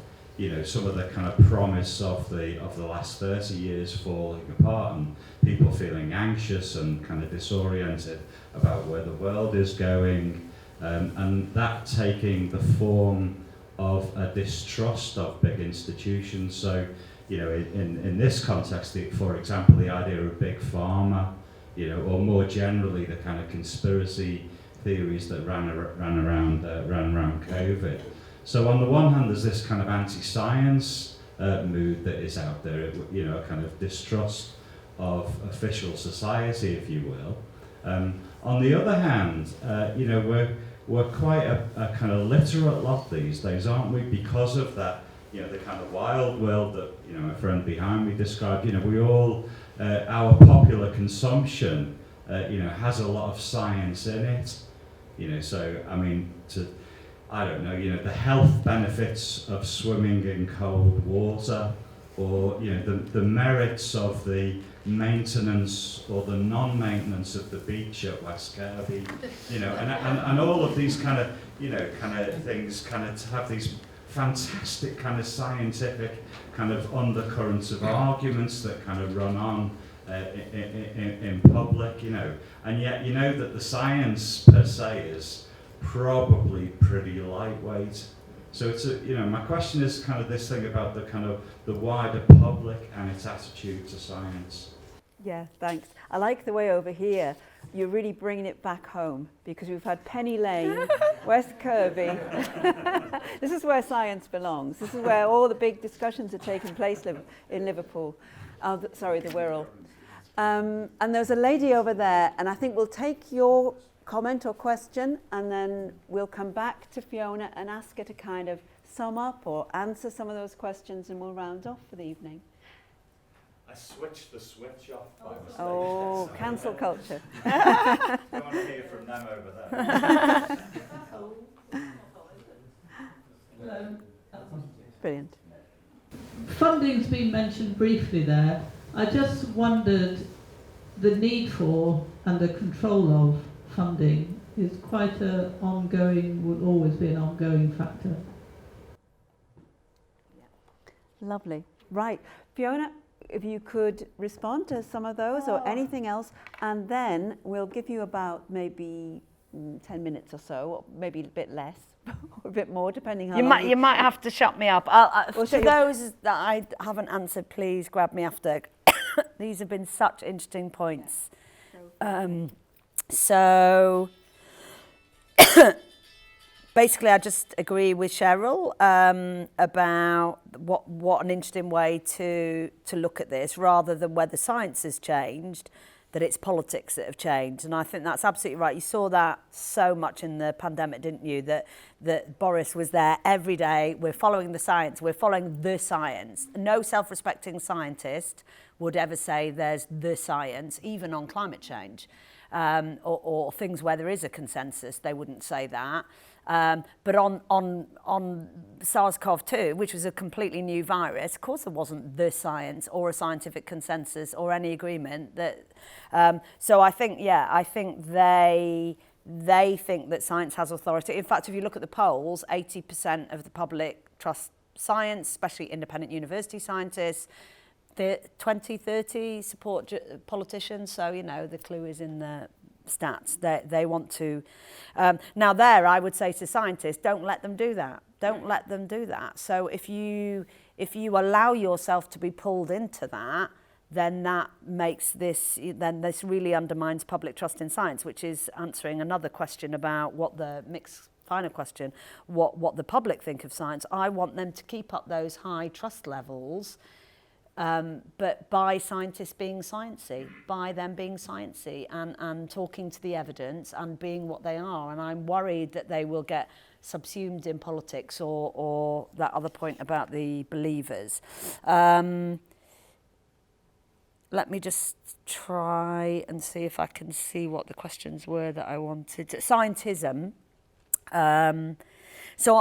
some of the kind of promise of the last 30 years falling apart, and people feeling anxious and kind of disoriented about where the world is going, and that taking the form of a distrust of big institutions. So in this context, for example, the idea of big pharma, or more generally the kind of conspiracy theories that ran around COVID. So on the one hand, there's this kind of anti-science mood that is out there, a kind of distrust of official society, if you will. On the other hand, we're quite a kind of literate lot these days, aren't we? Because of that, the kind of wild world that my friend behind me described. We all our popular consumption, has a lot of science in it. So I mean, I don't know, the health benefits of swimming in cold water, or the merits of the maintenance or the non-maintenance of the beach at West Kirby, and all of these kind of things kind of have these fantastic kind of scientific kind of undercurrents of arguments that kind of run on in public, and yet that the science per se is probably pretty lightweight. So it's my question is kind of this thing about the kind of the wider public and its attitude to science. Yeah, thanks. I like the way over here you're really bringing it back home, because we've had Penny Lane, West Kirby. This is where science belongs. This is where all the big discussions are taking place in Liverpool. The Wirral. And there's a lady over there, and I think we'll take your comment or question, and then we'll come back to Fiona and ask her to kind of sum up or answer some of those questions, and we'll round off for the evening. I switched the switch off by mistake. Oh, cancel culture. I want to hear from them over there. Brilliant. funding's been mentioned briefly there. I just wondered, the need for and the control of funding is quite a ongoing, will always be an ongoing factor. Lovely. Right. Fiona, if you could respond to some of those or anything else, and then we'll give you about maybe 10 minutes or so, or maybe a bit less, or a bit more, depending how long You might have to shut me up. We'll For shut you- those that I haven't answered, please grab me after. These have been such interesting points. So basically, I just agree with Cheryl about what an interesting way to look at this, rather than whether science has changed, that it's politics that have changed. And I think that's absolutely right. You saw that so much in the pandemic, didn't you? That Boris was there every day. We're following the science. We're following the science. No self-respecting scientist would ever say there's the science, even on climate change, or things where there is a consensus. They wouldn't say that. But on SARS-CoV-2, which was a completely new virus, of course there wasn't the science or a scientific consensus or any agreement that. So I think they think that science has authority. In fact, if you look at the polls, 80% of the public trust science, especially independent university scientists. The 20-30 support politicians. So the clue is in the stats. They want to. Now there, I would say to scientists, don't let them do that. Don't let them do that. So if you allow yourself to be pulled into that, then that makes this really undermines public trust in science, which is answering another question about what the final question, what the public think of science. I want them to keep up those high trust levels. But by scientists being sciencey, by them being sciencey and talking to the evidence and being what they are. And I'm worried that they will get subsumed in politics or that other point about the believers. Let me just try and see if I can see what the questions were that I wanted. Scientism. So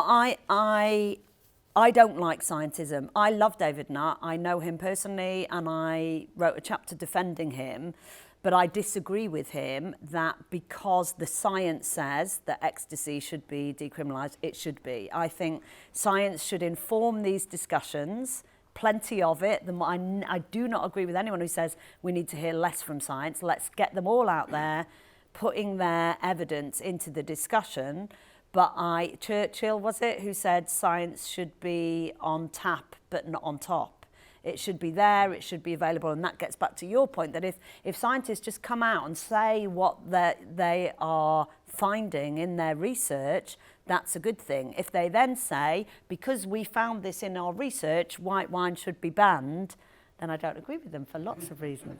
I don't like scientism. I love David Nutt. I know him personally, and I wrote a chapter defending him. But I disagree with him that because the science says that ecstasy should be decriminalised, it should be. I think science should inform these discussions, plenty of it. I do not agree with anyone who says we need to hear less from science. Let's get them all out there, putting their evidence into the discussion. But Churchill, was it, who said science should be on tap but not on top? It should be there, it should be available. And that gets back to your point that if scientists just come out and say what they are finding in their research, that's a good thing. If they then say, because we found this in our research, white wine should be banned, then I don't agree with them for lots of reasons.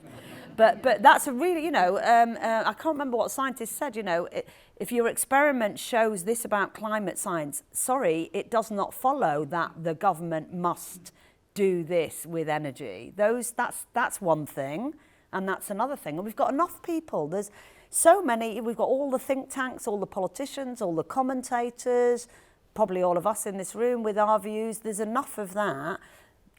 But that's a really, I can't remember what scientists said, if your experiment shows this about climate science, sorry, it does not follow that the government must do this with energy. That's one thing, and that's another thing. And we've got enough people. There's so many. We've got all the think tanks, all the politicians, all the commentators, probably all of us in this room with our views. There's enough of that.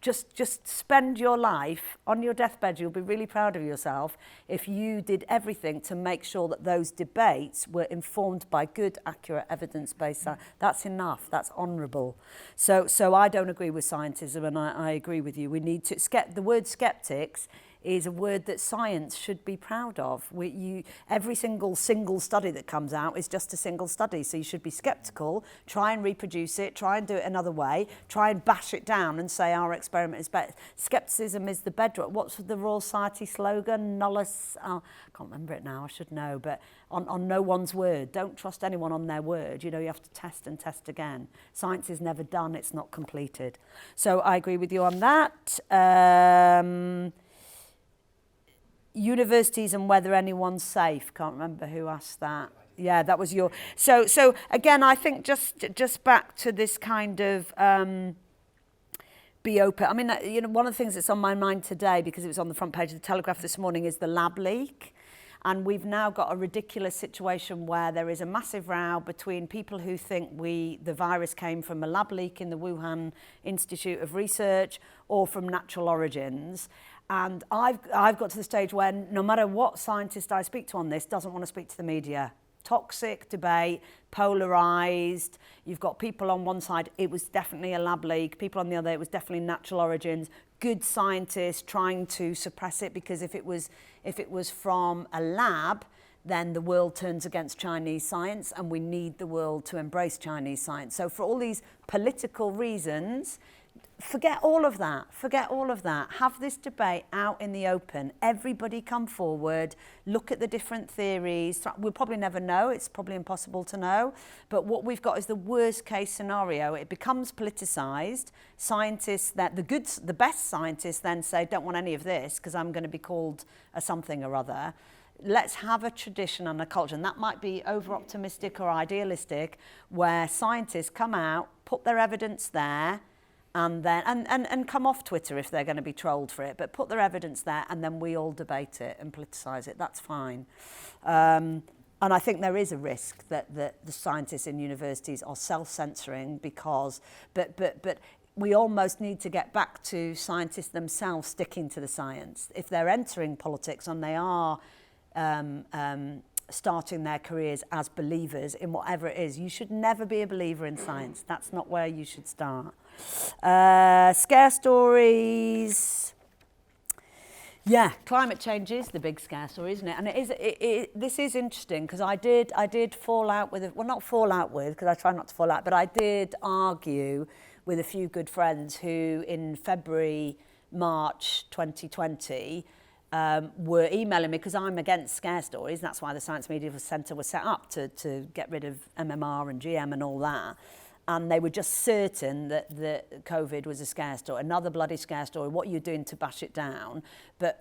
Just spend your life on your deathbed. You'll be really proud of yourself if you did everything to make sure that those debates were informed by good, accurate, evidence-based science. That's enough. That's honourable. So I don't agree with scientism, and I agree with you. We need to the word skeptics is a word that science should be proud of. Every single study that comes out is just a single study, so you should be sceptical, try and reproduce it, try and do it another way, try and bash it down and say our experiment is better. Skepticism is the bedrock. What's the Royal Society slogan? Nullus, I can't remember it now, I should know, but on no one's word. Don't trust anyone on their word. You have to test and test again. Science is never done, it's not completed. So I agree with you on that. Universities and whether anyone's safe. Can't remember who asked that. Yeah, that was your. So again, I think just back to this kind of be open. I mean, one of the things that's on my mind today, because it was on the front page of the Telegraph this morning, is the lab leak. And we've now got a ridiculous situation where there is a massive row between people who think the virus came from a lab leak in the Wuhan Institute of Research or from natural origins. And I've got to the stage where no matter what scientist I speak to on this, doesn't want to speak to the media. Toxic debate, polarised. You've got people on one side, it was definitely a lab leak. People on the other, it was definitely natural origins. Good scientists trying to suppress it because if it was from a lab, then the world turns against Chinese science, and we need the world to embrace Chinese science. So for all these political reasons, forget all of that. Forget all of that. Have this debate out in the open. Everybody come forward, look at the different theories. We'll probably never know. It's probably impossible to know. But what we've got is the worst case scenario. It becomes politicised. Scientists, the best scientists then say, don't want any of this because I'm going to be called a something or other. Let's have a tradition and a culture, and that might be over-optimistic or idealistic, where scientists come out, put their evidence there, and then and come off Twitter if they're going to be trolled for it, but put their evidence there, and then we all debate it and politicise it. That's fine. And I think there is a risk that the scientists in universities are self-censoring because, but we almost need to get back to scientists themselves sticking to the science. If they're entering politics and they are starting their careers as believers in whatever it is, you should never be a believer in science. That's not where you should start. Scare stories. Yeah, climate change is the big scare story, isn't it? And this is interesting because I did fall out with, well, not fall out with, because I try not to fall out, but I did argue with a few good friends who in February, March 2020 were emailing me because I'm against scare stories. That's why the Science Media Centre was set up, to get rid of MMR and GM and all that. And they were just certain that COVID was a scare story, another bloody scare story. What are you doing to bash it down? But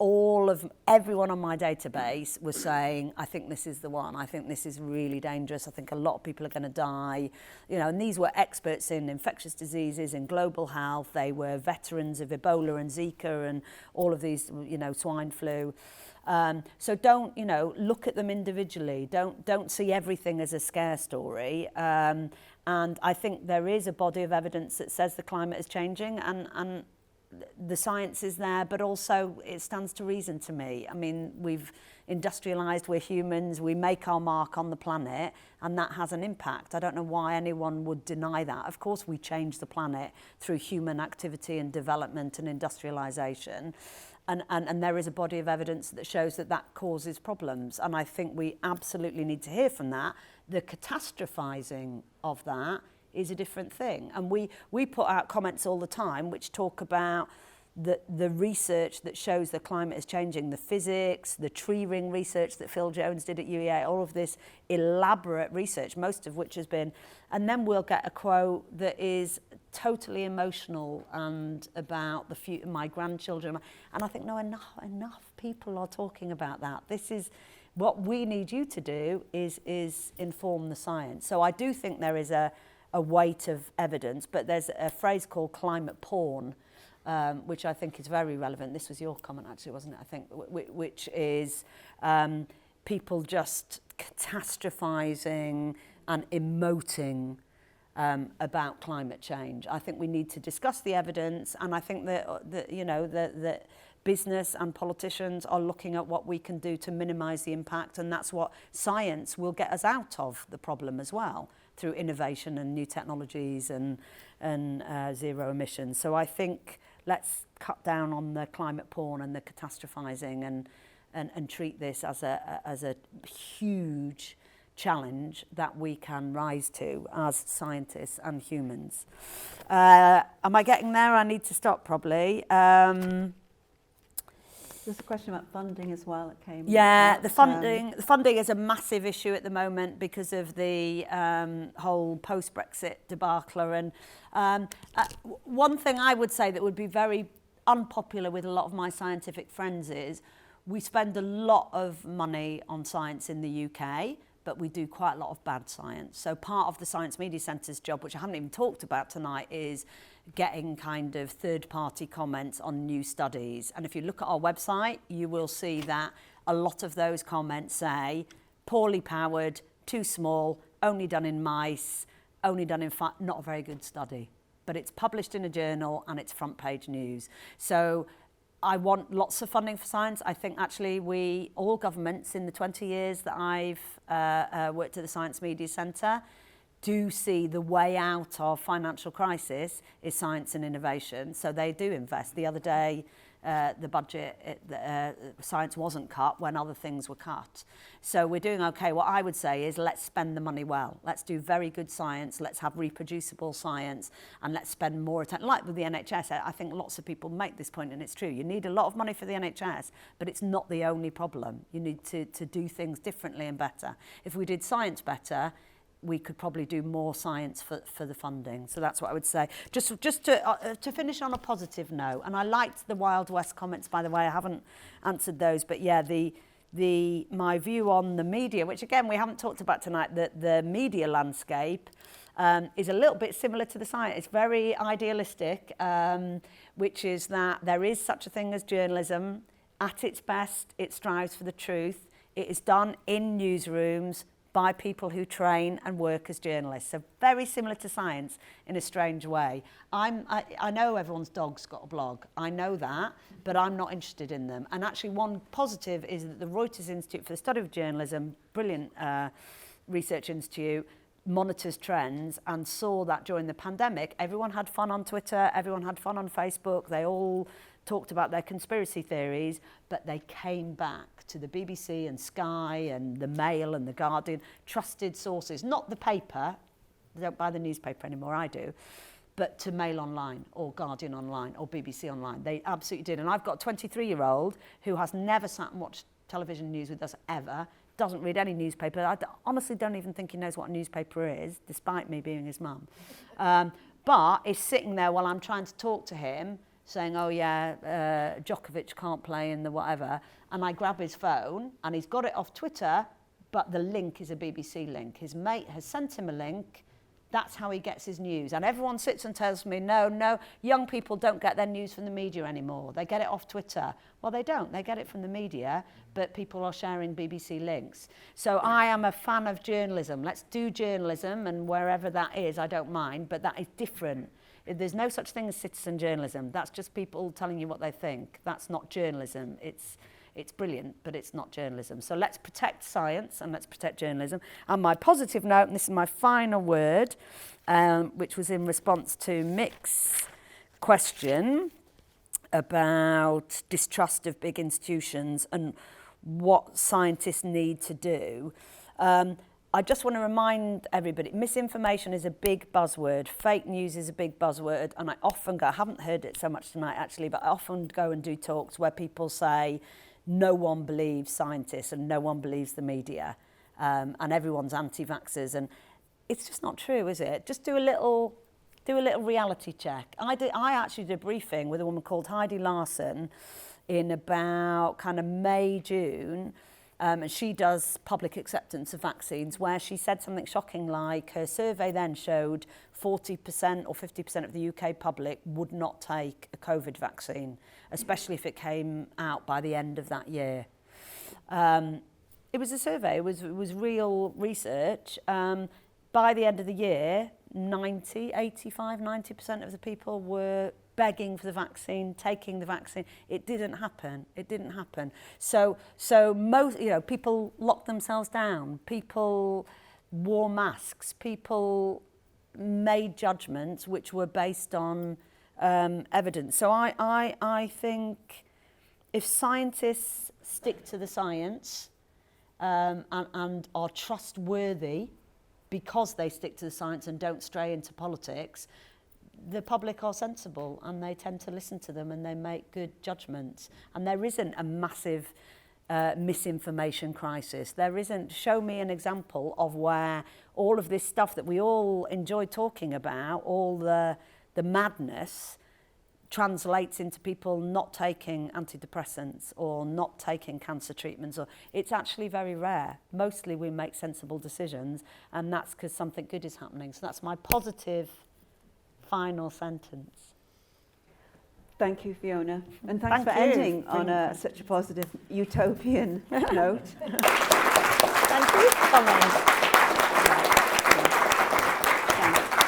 everyone on my database was saying, I think this is the one. I think this is really dangerous. I think a lot of people are going to die. You know, and these were experts in infectious diseases, in global health. They were veterans of Ebola and Zika and all of these, you know, swine flu. So don't, you know, look at them individually. Don't see everything as a scare story. And I think there is a body of evidence that says the climate is changing, and the science is there, but also it stands to reason to me. I mean, we've industrialised, we're humans, we make our mark on the planet, and that has an impact. I don't know why anyone would deny that. Of course, we change the planet through human activity and development and industrialisation. And there is a body of evidence that shows that causes problems. And I think we absolutely need to hear from that. The catastrophising of that is a different thing. And we put out comments all the time which talk about the research that shows the climate is changing, the physics, the tree ring research that Phil Jones did at UEA, all of this elaborate research, most of which has been, and then we'll get a quote that is totally emotional and about the future, my grandchildren, and I think, no, enough people are talking about that. This is what we need you to do, is inform the science. So I do think there is a weight of evidence, but there's a phrase called climate porn, which I think is very relevant. This was your comment, actually, wasn't it? I think, which is people just catastrophising and emoting about climate change. I think we need to discuss the evidence, and I think that you know, that business and politicians are looking at what we can do to minimise the impact, and that's what science will get us out of the problem as well, through innovation and new technologies and zero emissions. So I think let's cut down on the climate porn and the catastrophising and treat this as a huge challenge that we can rise to as scientists and humans. Am I getting there? I need to stop probably. There's a question about funding as well that came. Yeah, the funding is a massive issue at the moment because of the whole post-Brexit debacle. And one thing I would say that would be very unpopular with a lot of my scientific friends is we spend a lot of money on science in the UK, but we do quite a lot of bad science. So part of the Science Media Centre's job, which I haven't even talked about tonight, is getting kind of third-party comments on new studies. And if you look at our website, you will see that a lot of those comments say poorly powered, too small, only done in mice, only done in not a very good study. But it's published in a journal and it's front page news. So I want lots of funding for science. I think actually all governments in the 20 years that I've worked at the Science Media Centre do see the way out of financial crisis is science and innovation. So they do invest. The other day, the budget, science wasn't cut when other things were cut. So we're doing okay. What I would say is let's spend the money well. Let's do very good science. Let's have reproducible science and let's spend more attention. Like with the NHS, I think lots of people make this point and it's true. You need a lot of money for the NHS, but it's not the only problem. You need to do things differently and better. If we did science better, we could probably do more science for the funding. So that's what I would say. Just to finish on a positive note, and I liked the Wild West comments, by the way. I haven't answered those, but yeah, my view on the media, which again we haven't talked about tonight, that the media landscape is a little bit similar to the science. It's very idealistic, which is that there is such a thing as journalism. At its best, it strives for the truth. It is done in newsrooms by people who train and work as journalists. So very similar to science in a strange way. I know everyone's dog's got a blog. I know that, but I'm not interested in them. And actually one positive is that the Reuters Institute for the Study of Journalism, brilliant research institute, monitors trends and saw that during the pandemic, everyone had fun on Twitter, everyone had fun on Facebook, they all talked about their conspiracy theories, but they came back to the BBC and Sky and the Mail and the Guardian, trusted sources, not the paper, they don't buy the newspaper anymore, I do, but to Mail Online or Guardian Online or BBC Online. They absolutely did. And I've got a 23-year-old who has never sat and watched television news with us ever, doesn't read any newspaper. I honestly don't even think he knows what a newspaper is, despite me being his mum. But is sitting there while I'm trying to talk to him, saying, oh yeah, Djokovic can't play in the whatever, and I grab his phone, and he's got it off Twitter, but the link is a BBC link. His mate has sent him a link. That's how he gets his news. And everyone sits and tells me, no, young people don't get their news from the media anymore. They get it off Twitter. Well, they don't. They get it from the media, but people are sharing BBC links. So I am a fan of journalism. Let's do journalism, and wherever that is, I don't mind, but that is different. There's no such thing as citizen journalism. That's just people telling you what they think. That's not journalism. It's brilliant, but it's not journalism. So let's protect science and let's protect journalism. And my positive note, and this is my final word, which was in response to Mick's question about distrust of big institutions and what scientists need to do. I just want to remind everybody, misinformation is a big buzzword. Fake news is a big buzzword. And I often go, I haven't heard it so much tonight actually, but I often go and do talks where people say, no one believes scientists and no one believes the media, and everyone's anti-vaxxers, and it's just not true, is it? Just do a little reality check. I actually did a briefing with a woman called Heidi Larson in about kind of May, June, and she does public acceptance of vaccines, where she said something shocking like her survey then showed 40% or 50% of the UK public would not take a COVID vaccine, especially if it came out by the end of that year. It was a survey, it was real research. By the end of the year, 90% of the people were begging for the vaccine, taking the vaccine. It didn't happen. So most, people locked themselves down. People wore masks. People made judgments which were based on evidence. So I think if scientists stick to the science and are trustworthy because they stick to the science and don't stray into politics, the public are sensible and they tend to listen to them and they make good judgments. And there isn't a massive misinformation crisis. There isn't. Show me an example of where all of this stuff that we all enjoy talking about, all the madness, translates into people not taking antidepressants or not taking cancer treatments. Or it's actually very rare. Mostly we make sensible decisions, and that's because something good is happening. So that's my positive final sentence. Thank you, Fiona. And thanks Thank for you. ending on such a positive utopian note. Thank you for coming.